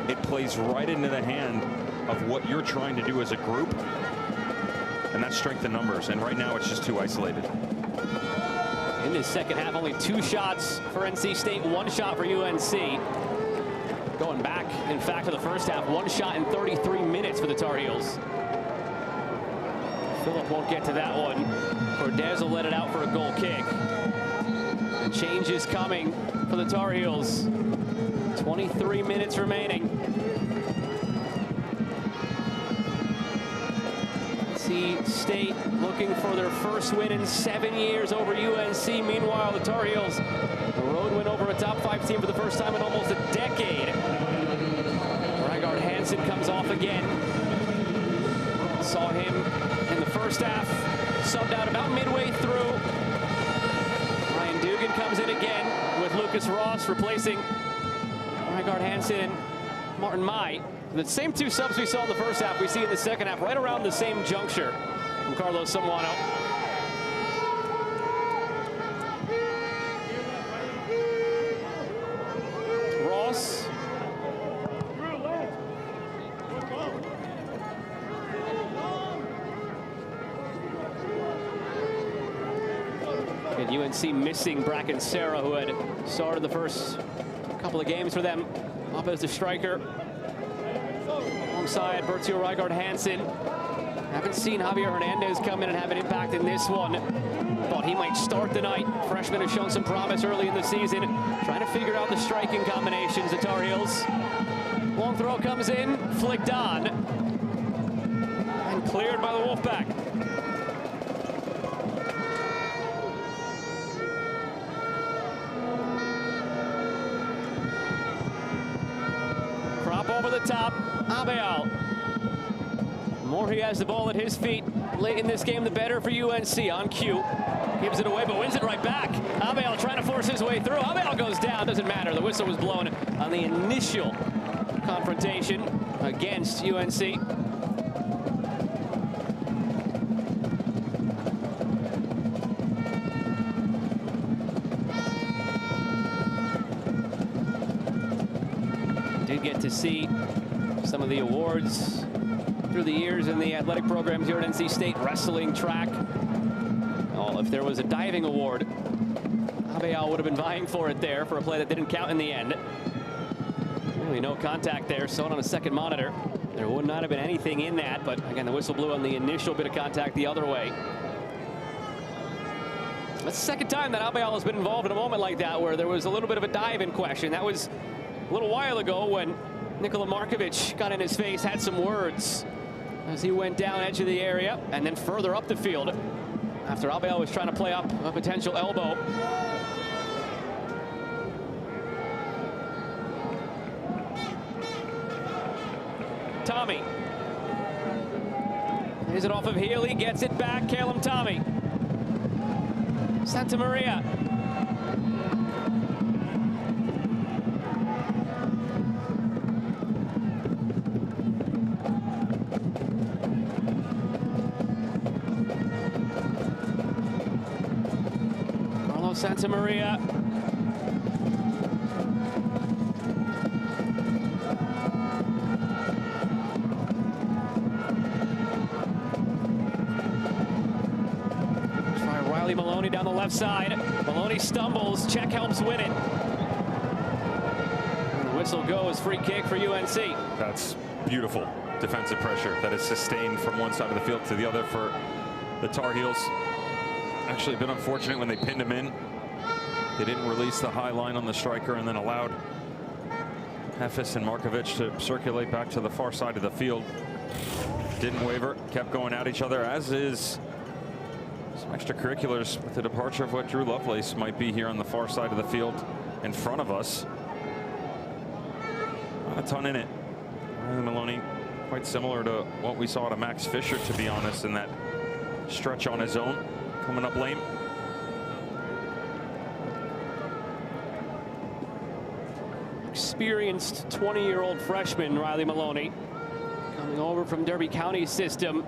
It plays right into the hand of what you're trying to do as a group, and that's strength in numbers. And right now, it's just too isolated. In in this second half. Only 2 shots for NC State, 1 shot for UNC. Going back, in fact, to the first half, 1 shot in 33 minutes for the Tar Heels. Phillip won't get to that one. Cordes will let it out for a goal kick. The change is coming for the Tar Heels. 23 minutes remaining. NC State looking for their first win in 7 years over UNC. Meanwhile, the Tar Heels, a road win over a top 5 team for the first time in almost a decade. Rygaard Hansen comes off again. Saw him in the first half, subbed out about midway through. Ryan Dugan comes in again with Lucas Ross replacing Rygaard Hansen and Martin Mai. The same 2 subs we saw in the first half, we see in the second half, right around the same juncture from Carlos Samuano. Ross. And UNC missing Bracken Serra, who had started the first couple of games for them up as the striker. Alongside Bertio Rygaard Hansen. Haven't seen Javier Hernandez come in and have an impact in this one. Thought he might start the night. Freshman has shown some promise early in the season. Trying to figure out the striking combinations, the Tar Heels. Long throw comes in, flicked on, and cleared by the Wolfpack. Crop over the top. Dail. The more he has the ball at his feet late in this game, the better for UNC. On cue, gives it away, but wins it right back. Dail trying to force his way through. Dail goes down. Doesn't matter. The whistle was blown on the initial confrontation against UNC. Did get to see some of the awards through the years in the athletic programs here at NC State. Wrestling, track. Well, if there was a diving award, Dail would have been vying for it there for a play that didn't count in the end. Really no contact there. Saw it on a second monitor. There would not have been anything in that, but again, the whistle blew on the initial bit of contact the other way. That's the second time that Dail has been involved in a moment like that where there was a little bit of a dive in question. That was a little while ago when Nikola Markovic got in his face, had some words as he went down edge of the area and then further up the field after Dail was trying to play up a potential elbow. Tommy. Plays it off of Healy, gets it back, Caleb Tommy. Santa Maria. Santa Maria. Try Riley Maloney down the left side. Maloney stumbles. Check helps win it. And the whistle goes. Free kick for UNC. That's beautiful defensive pressure that is sustained from one side of the field to the other for the Tar Heels. Actually, a bit unfortunate when they pinned him in. They didn't release the high line on the striker and then allowed Hefes and Markovic to circulate back to the far side of the field. Didn't waver, kept going at each other, as is some extracurriculars with the departure of what Drew Lovelace might be here on the far side of the field in front of us. Not a ton in it. Riley Maloney, quite similar to what we saw to Max Fisher, to be honest, in that stretch on his own, coming up lame. Experienced 20-year-old freshman Riley Maloney coming over from Derby County system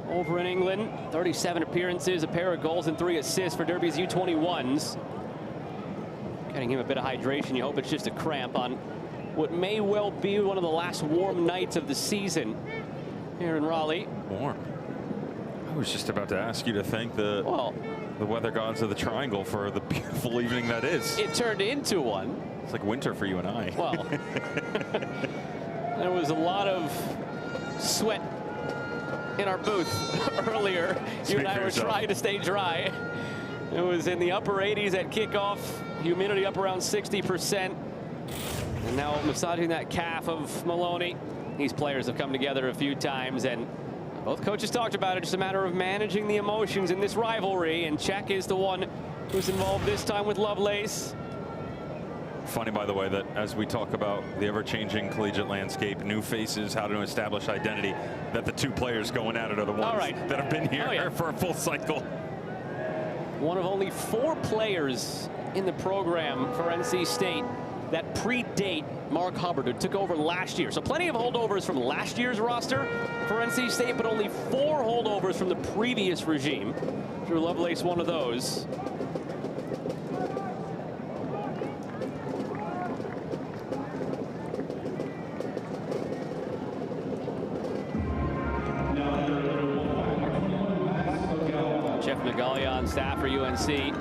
over in England. 37 appearances, a pair of goals and 3 assists for Derby's U21s. Getting him a bit of hydration. You hope it's just a cramp on what may well be one of the last warm nights of the season here in Raleigh. Warm. I was just about to ask you to thank the the weather gods of the triangle for the beautiful evening that is. It turned into one. It's like winter for you and I. Well, there was a lot of sweat in our booth earlier. You and I were trying to stay dry. It was in the upper 80s at kickoff, humidity up around 60%. And now massaging that calf of Maloney. These players have come together a few times, and both coaches talked about it. Just a matter of managing the emotions in this rivalry, and Czech is the one who's involved this time with Lovelace. Funny, by the way, that as we talk about the ever-changing collegiate landscape, new faces, how to establish identity, that the two players going at it are the ones that have been here for a full cycle. One of only 4 players in the program for NC State that predate Mark Hubbard, who took over last year. So plenty of holdovers from last year's roster for NC State, but only 4 holdovers from the previous regime. Drew Lovelace, one of those. Jeff Nagalia on staff for UNC,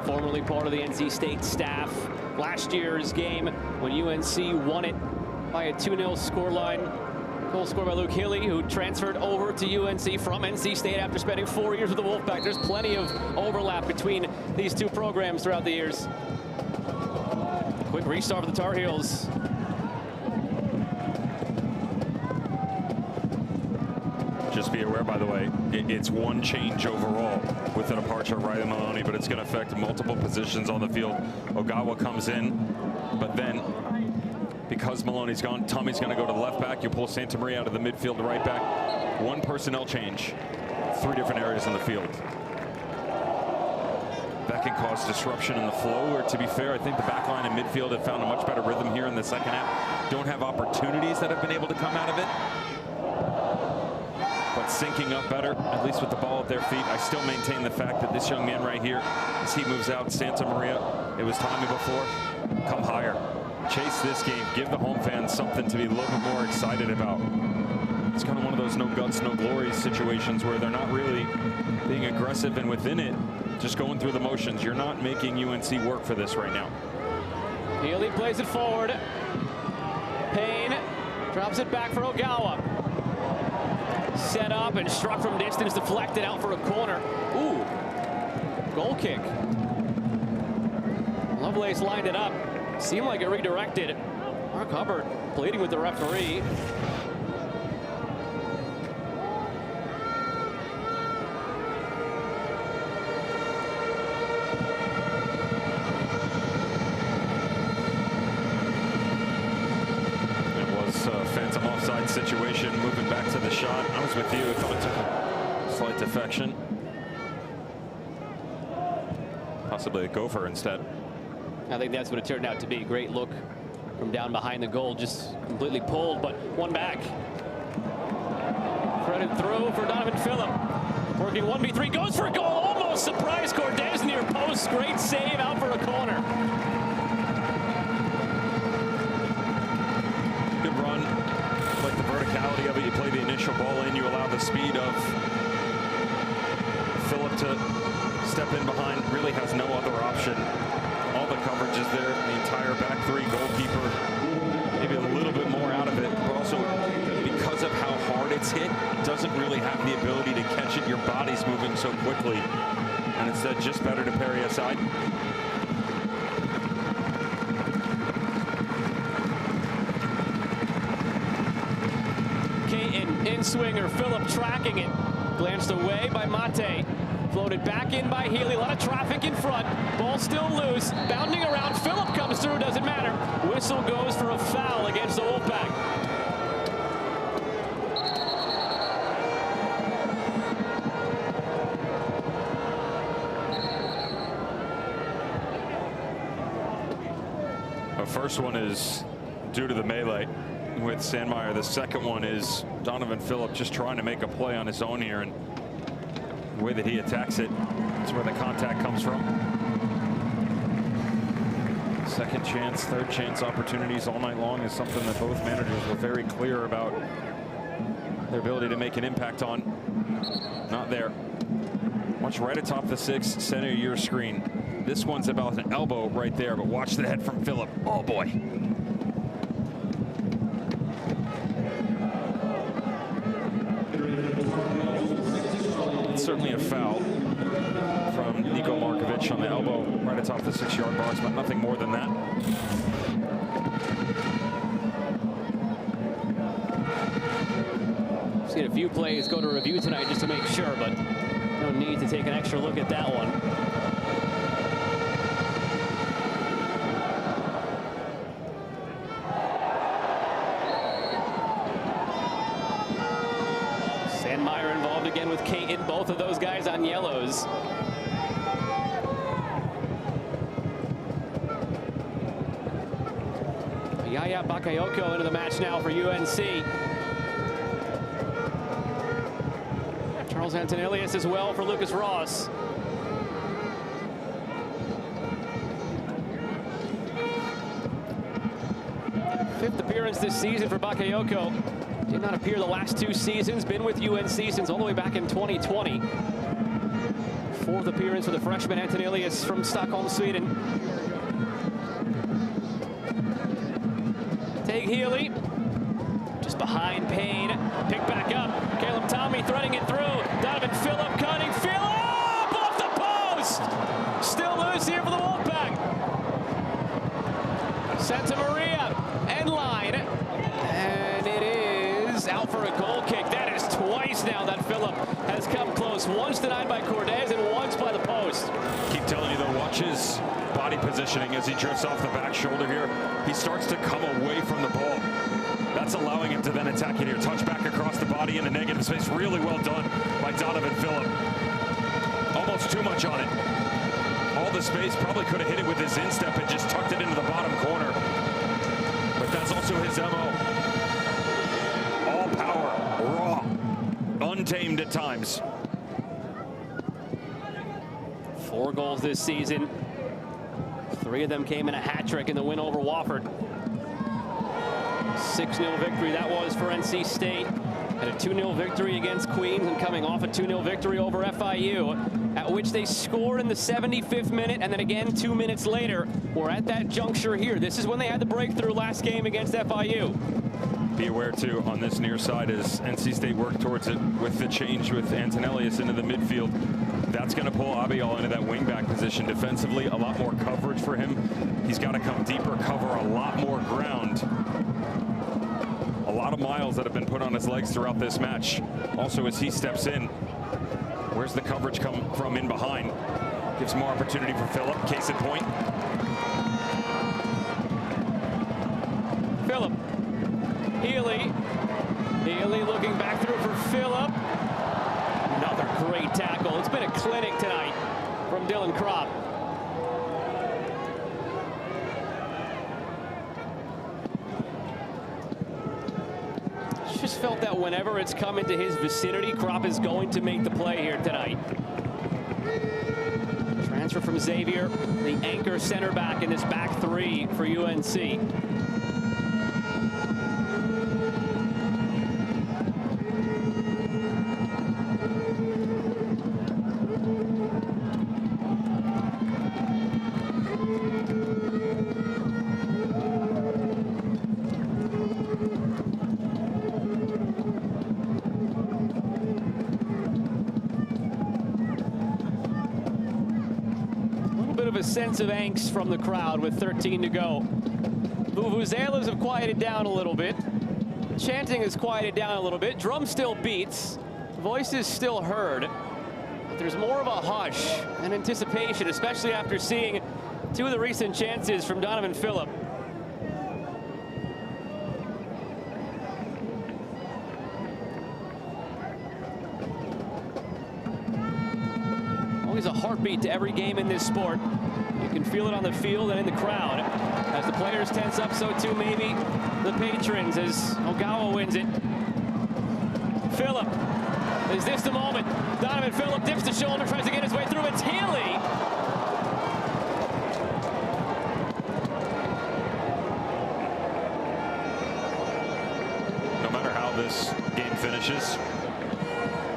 formerly part of the NC State staff. Last year's game when UNC won it by a 2-0 scoreline. Goal scored by Luke Hilly, who transferred over to UNC from NC State after spending 4 years with the Wolfpack. There's plenty of overlap between these two programs throughout the years. Quick restart for the Tar Heels. Just be aware, by the way, it's one change overall with the departure of Riley Maloney, but it's going to affect multiple positions on the field. Ogawa comes in, but then because Maloney's gone, Tommy's going to go to the left back. You pull Santa Maria out of the midfield to right back. One personnel change, 3 different areas in the field. That can cause disruption in the flow, or to be fair, I think the back line and midfield have found a much better rhythm here in the second half. Don't have opportunities that have been able to come out of it, but syncing up better, at least with the ball at their feet. I still maintain the fact that this young man right here, as he moves out, Santa Maria, it was Tommy before, come higher. Chase this game, give the home fans something to be a little bit more excited about. It's kind of one of those no guts, no glory situations where they're not really being aggressive and within it, just going through the motions. You're not making UNC work for this right now. Healy plays it forward. Payne drops it back for Ogawa. Set up and struck from distance, deflected out for a corner. Ooh, goal kick. Lovelace lined it up. Seemed like it redirected. Mark Hubbard pleading with the referee. Phantom offside situation, moving back to the shot. I was with you. I thought it took a slight defection. Possibly a gopher instead. I think that's what it turned out to be. Great look from down behind the goal, just completely pulled, but one back. Threaded through for Donovan Phillip. Working 1v3, goes for a goal, almost surprise Cordes near post. Great save out for a corner. Good run. Like the verticality of it, you play the initial ball in, you allow the speed of Phillip to step in behind. Really has no other option. All the coverage is there. The entire back 3, goalkeeper, maybe a little bit more out of it, but also because of how hard it's hit, doesn't really have the ability to catch it. Your body's moving so quickly, and instead just better to parry aside. In swinger, Phillip tracking it. Glanced away by Mate. Floated back in by Healy. A lot of traffic in front. Ball still loose. Bounding around. Phillip comes through. Doesn't matter. Whistle goes for a foul against the Wolfpack. The first one is due to the melee with Sandmeyer. The second one is Donovan Phillip just trying to make a play on his own here, and the way that he attacks it, that's where the contact comes from. Second chance, third chance opportunities all night long is something that both managers were very clear about their ability to make an impact on. Not there. Watch right atop the 6, center of your screen. This one's about an elbow right there, but watch the head from Phillip. Oh boy. It's certainly a foul from Niko Markovic on the elbow right atop the 6-yard box, but nothing more than that. Seen a few plays go to review tonight just to make sure, but no need to take an extra look at that one. Sandmeyer involved again with Caton, both of those guys on yellows. Yaya Bakayoko into the match now for UNC. Charles Antonelius as well for Lucas Ross. Fifth appearance this season for Bakayoko. Did not appear the last 2 seasons. Been with UNC since all the way back in 2020. Fourth appearance for the freshman Antonelius from Stockholm, Sweden. Tag Healy. Just behind Payne. Picked back up. Caleb Tommy threading it through. Donovan Phillip cutting. Phillip off the post. Still loose here for the Wolfpack. Santa Maria end line. And it is out for a goal kick. That is twice now that Phillip has come close. Once denied by Cordes and once by the post. Keep telling you though, watch his body positioning as he drifts off the back shoulder here. He starts to come away from the ball. That's allowing him to then attack it here. Touch back across the body in a negative space. Really well done by Donovan Phillip. Almost too much on it. All the space, probably could have hit it with his instep and just tucked it into the bottom corner. But that's also his MO. All power, raw, untamed at times. 4 goals this season. 3 of them came in a hat trick in the win over Wofford. 6-0 victory that was for NC State. And a 2-0 victory against Queens, and coming off a 2-0 victory over FIU, at which they scored in the 75th minute, and then again 2 minutes later. We're at that juncture here. This is when they had the breakthrough last game against FIU. Be aware too on this near side as NC State worked towards it with the change with Antonelius into the midfield. That's going to pull Abial into that wingback position defensively. A lot more coverage for him. He's got to come deeper, cover a lot more ground. A lot of miles that have been put on his legs throughout this match. Also, as he steps in, where's the coverage come from in behind? Gives more opportunity for Phillip. Case in point. Phillip. Healy. Healy looking back through for Phillip. Another great tackle. It's been a clinic tonight from Dylan Kropp. Just felt that whenever it's come into his vicinity, Kropp is going to make the play here tonight. Transfer from Xavier, the anchor center back in this back 3 for UNC. A sense of angst from the crowd with 13 to go. Vuvuzelas have quieted down a little bit. Chanting has quieted down a little bit. Drum still beats. Voices still heard. But there's more of a hush and anticipation, especially after seeing 2 of the recent chances from Donovan Phillip. Always a heartbeat to every game in this sport. You can feel it on the field and in the crowd. As the players tense up, so too maybe the patrons as Ogawa wins it. Phillip. Is this the moment? Donovan Phillip dips the shoulder, tries to get his way through. It's Healy. No matter how this game finishes,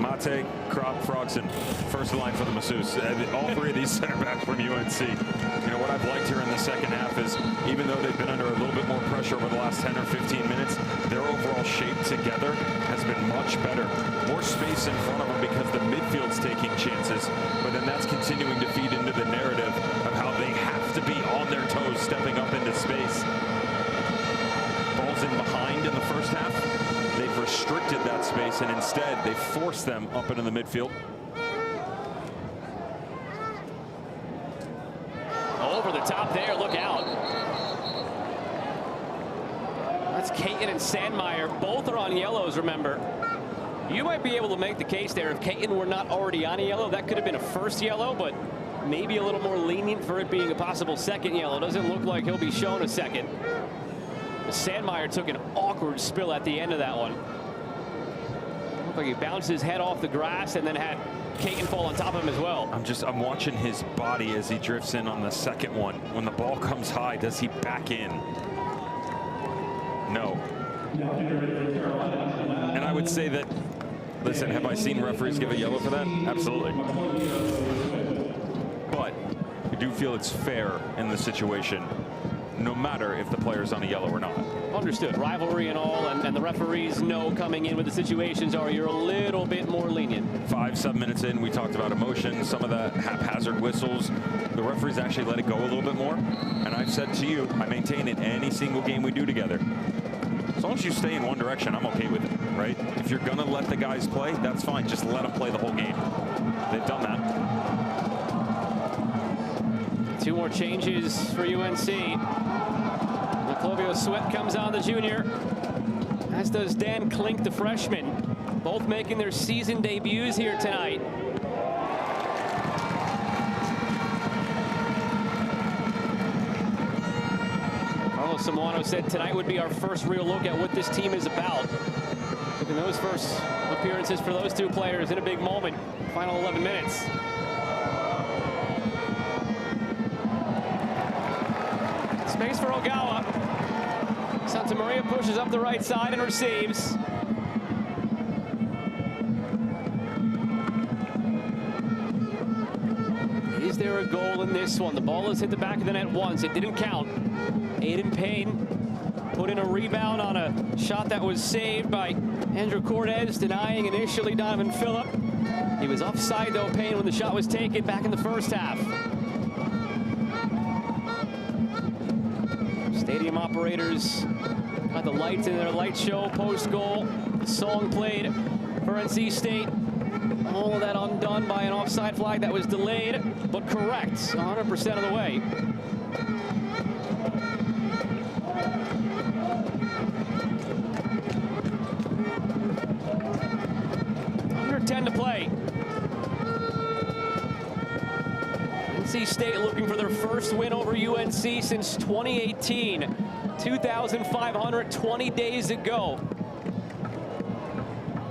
Mate, Krop, Frogson, first line for the masseuse. All three of these center backs from UNC. You know, what I've liked here in the second half is, even though they've been under a little bit more pressure over the last 10 or 15 minutes, their overall shape together has been much better. More space in front of them because the midfield's taking chances, but then that's continuing to feed into the narrative of how they have to be on their toes, stepping up into space. Balls in behind in the first half. They've restricted that space, and instead they forced them up into the midfield. Over the top there, look out. That's Caton and Sandmeyer. Both are on yellows, remember. You might be able to make the case there if Caton were not already on a yellow. That could have been a first yellow, but maybe a little more lenient for it being a possible second yellow. Doesn't look like he'll be shown a second. Sandmeyer took an awkward spill at the end of that one. Looked like he bounced his head off the grass and then had Caton fall on top of him as well. I'm watching his body as he drifts in on the second one. When the ball comes high, does he back in? No. And I would say that, listen, have I seen referees give a yellow for that? Absolutely. But I do feel it's fair in the situation, no matter if the player's on a yellow or not. Understood. Rivalry and all, and the referees know coming in with the situations are you're a little bit more lenient. 5-7 minutes in, we talked about emotion, some of the haphazard whistles. The referees actually let it go a little bit more. And I've said to you, I maintain it any single game we do together. As long as you stay in one direction, I'm okay with it, right? If you're going to let the guys play, that's fine. Just let them play the whole game. They've done that. 2 more changes for UNC. Clovio Sweat comes on, the junior, as does Dan Klink, the freshman. Both making their season debuts here tonight. Carlos Samuano said tonight would be our first real look at what this team is about. In those first appearances for those 2 players in a big moment, final 11 minutes. Space for Ogawa. Santa Maria pushes up the right side and receives. Is there a goal in this one? The ball has hit the back of the net once. It didn't count. Aiden Payne put in a rebound on a shot that was saved by Andrew Cortez, denying initially Donovan Phillip. He was offside, though, Payne, when the shot was taken back in the first half. Stadium operators got the lights in their light show post-goal. The song played for NC State. All of that undone by an offside flag that was delayed, but correct 100% of the way. Under 10 to play. NC State looking for their first win over UNC since 2018. 2,520 days ago.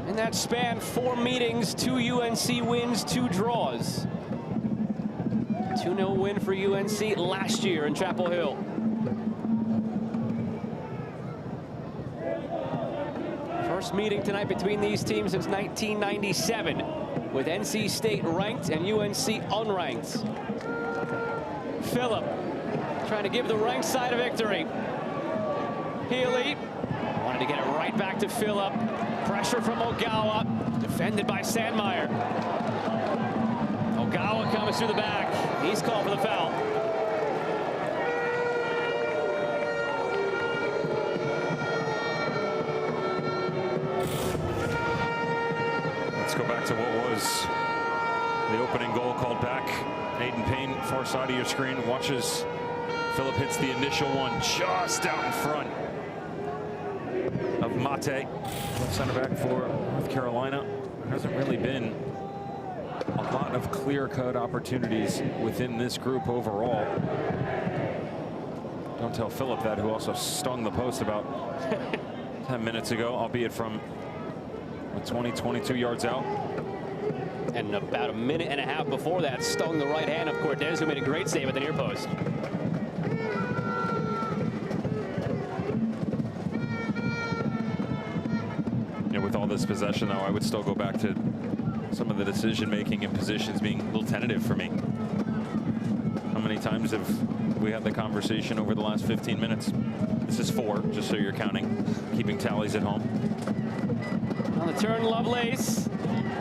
In that span, 4 meetings, 2 UNC wins, 2 draws. 2-0 win for UNC last year in Chapel Hill. First meeting tonight between these teams since 1997, with NC State ranked and UNC unranked. Phillip trying to give the ranked side a victory. Healy wanted to get it right back to Phillip. Pressure from Ogawa, defended by Sandmeyer. Ogawa comes through the back. He's called for the foul. Let's go back to what was the opening goal called back. Aiden Payne, far side of your screen, watches Phillip hits the initial one just out in front of Mate, center back for North Carolina. There hasn't really been a lot of clear-cut opportunities within this group overall. Don't tell Phillip that, who also stung the post about 10 minutes ago, albeit from 20, 22 yards out. And about a minute and a half before that, stung the right hand of Cortez, who made a great save at the near post. With all this possession, though, I would still go back to some of the decision-making and positions being a little tentative for me. How many times have we had the conversation over the last 15 minutes? This is 4, just so you're counting, keeping tallies at home. On the turn, Lovelace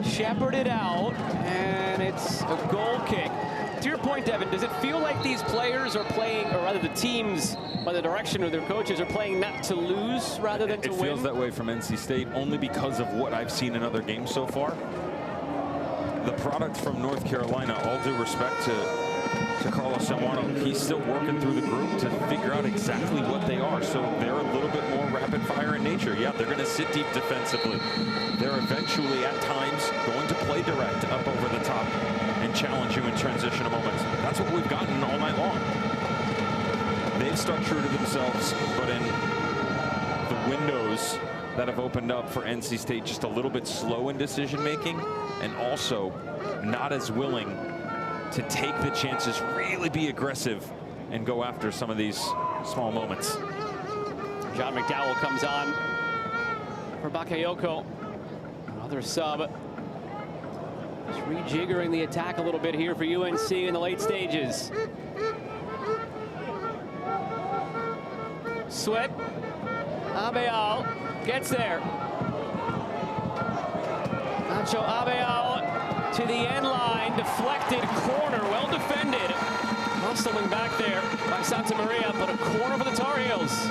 shepherded out, and it's a goal kick. To your point, Devin, does it feel like these players are playing, or rather the teams, by the direction of their coaches, are playing not to lose rather than to win? It feels that way from NC State, only because of what I've seen in other games so far. The product from North Carolina, all due respect to Carlos Zamorano, he's still working through the group to figure out exactly what they are. So they're a little bit more rapid fire in nature. Yeah, they're going to sit deep defensively. They're eventually, at times, going to play direct up over the top and challenge you in transitional moments. That's what we've gotten all night long. They've stuck true to themselves, but in the windows that have opened up for NC State, just a little bit slow in decision making, and also not as willing to take the chances, really be aggressive, and go after some of these small moments. John McDowell comes on for Bakayoko. Another sub. Just rejiggering the attack a little bit here for UNC in the late stages. Sweat. Abeal gets there. Nacho Abeal to the end line, deflected corner, well defended. Hustling back there by Santa Maria, but a corner for the Tar Heels.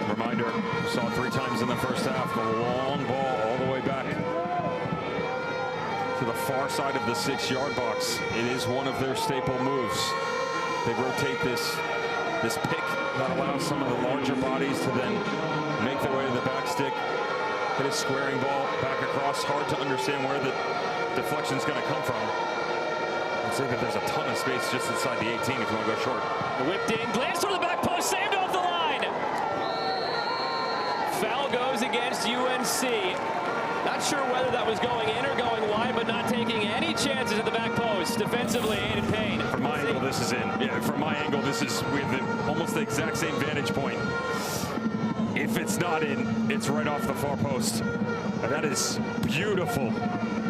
Reminder, saw it 3 times in the first half. The long ball all the way back to the far side of the 6-yard box. It is one of their staple moves. They rotate this pick that allows some of the larger bodies to then make their way to the back stick. Hit a squaring ball back across. Hard to understand where the deflection's going to come from. I'd say that there's a ton of space just inside the 18 if you want to go short. Whipped in, glanced over the back post, saved off the line. Foul goes against UNC. Not sure whether that was going in or going wide, but not taking any chances at the back post. Defensively, Aiden Payne. From my angle, this is in. Yeah, from my angle, this is with almost the exact same vantage point. If it's not in, it's right off the far post. And that is beautiful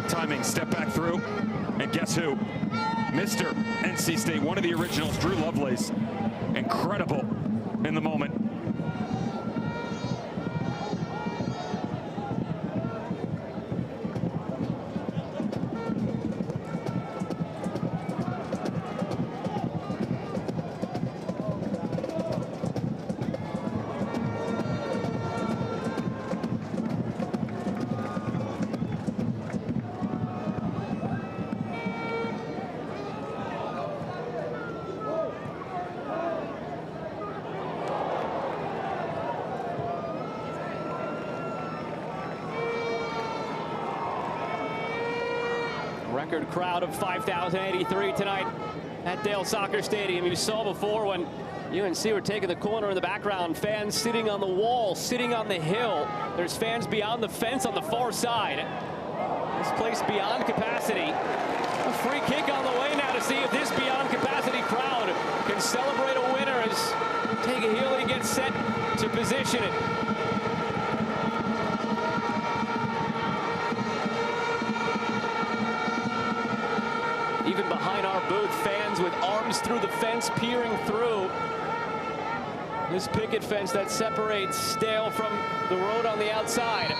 timing. Step back through, and guess who? Mr. NC State, one of the originals, Drew Lovelace. Incredible in the moment. Record crowd of 5,083 tonight at Dail Soccer Stadium. You saw before when UNC were taking the corner in the background, fans sitting on the wall, sitting on the hill. There's fans beyond the fence on the far side. This place beyond capacity. A free kick on the way now to see if this beyond capacity crowd can celebrate a winner as Tega Healy gets set to position it. Even behind our booth, fans with arms through the fence peering through this picket fence that separates Dail from the road on the outside.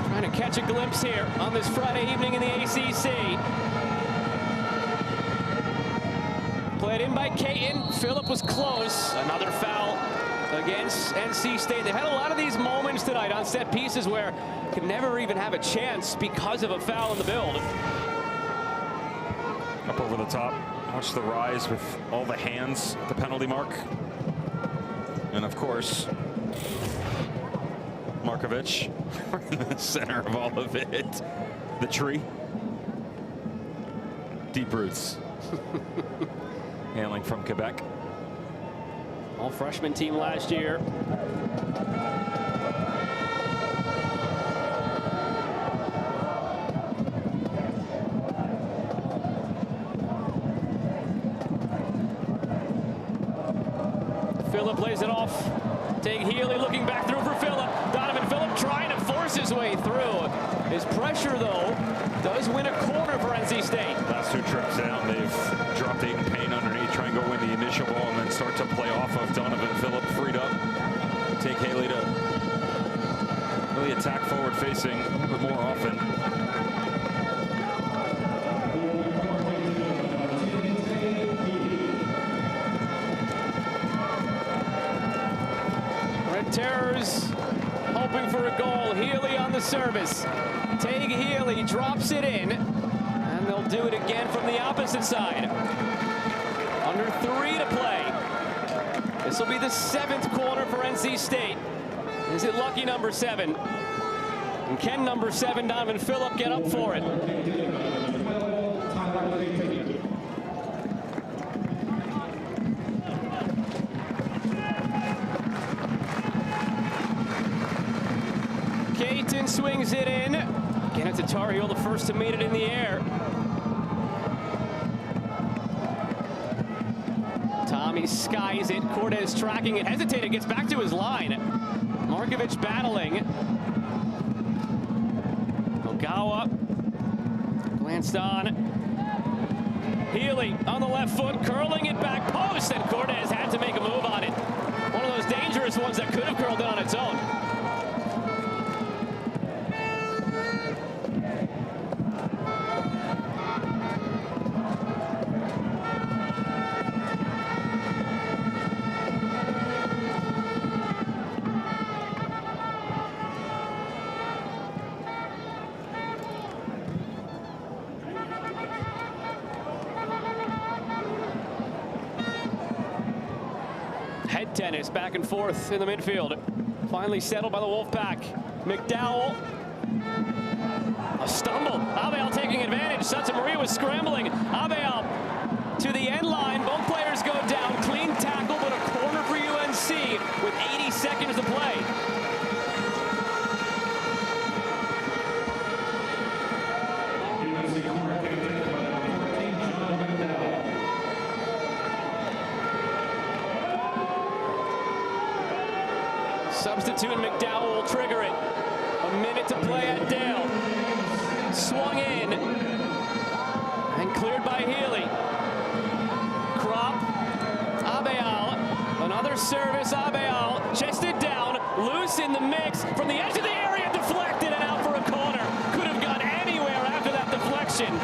Trying to catch a glimpse here on this Friday evening in the ACC. Played in by Caton. Phillip was close. Another foul against NC State. They had a lot of these moments tonight on set pieces where could never even have a chance because of a foul in the build. Up over the top. Watch the rise with all the hands at the penalty mark. And of course, Markovic in the center of all of it. The tree. Deep roots. Hailing from Quebec. All freshman team last year. Phillip lays it off. Take Healy looking back through for Phillip. Donovan Phillip trying to force his way through. His pressure, though, does win a corner for NC State. Last 2 trips down, they've dropped Aiden Payne underneath, try and go win the initial ball, and then start to play off of Donovan. Phillip freed up. Take Haley to really attack forward facing a little bit more often. Red Terrors hoping for a goal. Healy on the service. Taig Healy drops it in, and they'll do it again from the opposite side. Under 3 to play. This will be the 7th corner for NC State. Is it lucky number 7? And can number 7, Donovan Phillip, get up for it? Caton swings it in. Again, it's a Tar Heel, the first to meet it in the air. Tommy skies it. Cortez tracking it. Hesitated. Gets back to his line. Markovic battling. Ogawa glanced on. Healy on the left foot, curling it back post, and Cortez had to make a move on it. One of those dangerous ones that could have curled it on its own. Head tennis back and forth in the midfield. Finally settled by the Wolfpack. McDowell. A stumble. Abel taking advantage. Santa Maria was scrambling. Abel to the end line. Both players go down. Clean tackle, but a corner for UNC with 80 seconds to play. Substitute McDowell will trigger it. A minute to play at Dail. Swung in. And cleared by Healy. Crop. Abeal. Another service. Abeal. Chested down. Loose in the mix. From the edge of the area. Deflected and out for a corner. Could have gone anywhere after that deflection.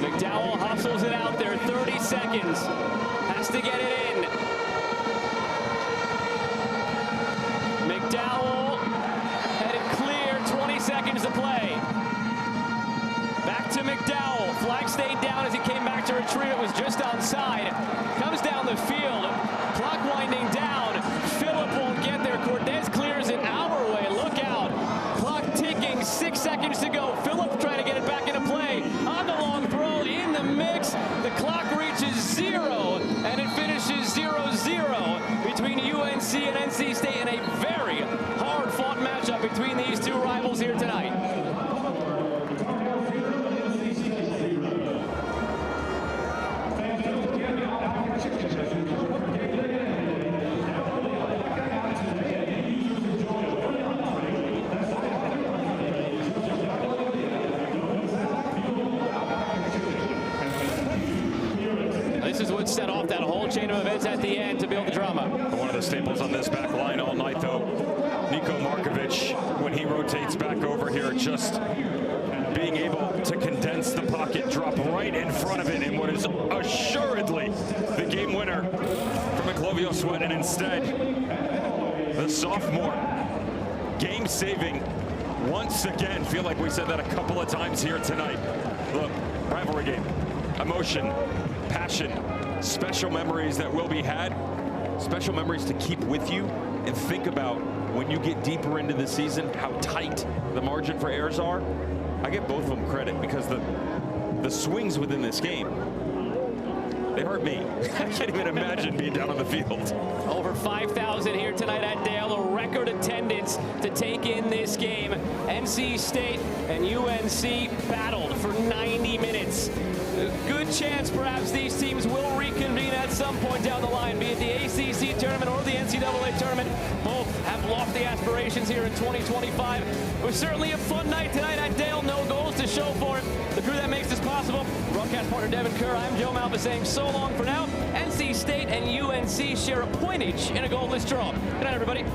McDowell hustles it out there, 30 seconds, has to get it in. McDowell headed clear, 20 seconds to play. Back to McDowell, flag stayed down as he came back to retrieve it, was just onside. Comes down the field, clock winding down, Phillip won't get there, Cortez clears it our way, look out. Clock ticking, 6 seconds to go, Phillip trying to get it back into play, on the long throw, in the mix, the clock reaches 0, and it finishes 0-0 between UNC and NC State in a very hard-fought matchup between these two rivals here tonight. This is what set off that whole chain of events at the end to build the drama. One of the staples on this back line all night, though, Nico Markovic, when he rotates back over here, just being able to condense the pocket, drop right in front of it in what is assuredly the game winner from Eclovio Sweat, and instead, the sophomore, game-saving, once again, feel like we said that a couple of times here tonight. Look, rivalry game, emotion, passion, special memories that will be had, special memories to keep with you, and think about when you get deeper into the season, how tight the margin for errors are. I give both of them credit because the swings within this game They hurt me. I can't even imagine being down on the field. Over 5,000 here tonight at Dail, a record attendance to take in this game. NC State and UNC battled for 90 minutes. A good chance perhaps these teams will reconvene at some point down the line, be it the ACC tournament or the NCAA tournament. Both have lofty aspirations here in 2025. It was certainly a fun night tonight at Dail. No goals to show for it. The crew that makes this possible, broadcast partner Devin Kerr, I'm Joe Malva saying so long for now. NC State and UNC share a point each in a goalless draw. Good night, everybody.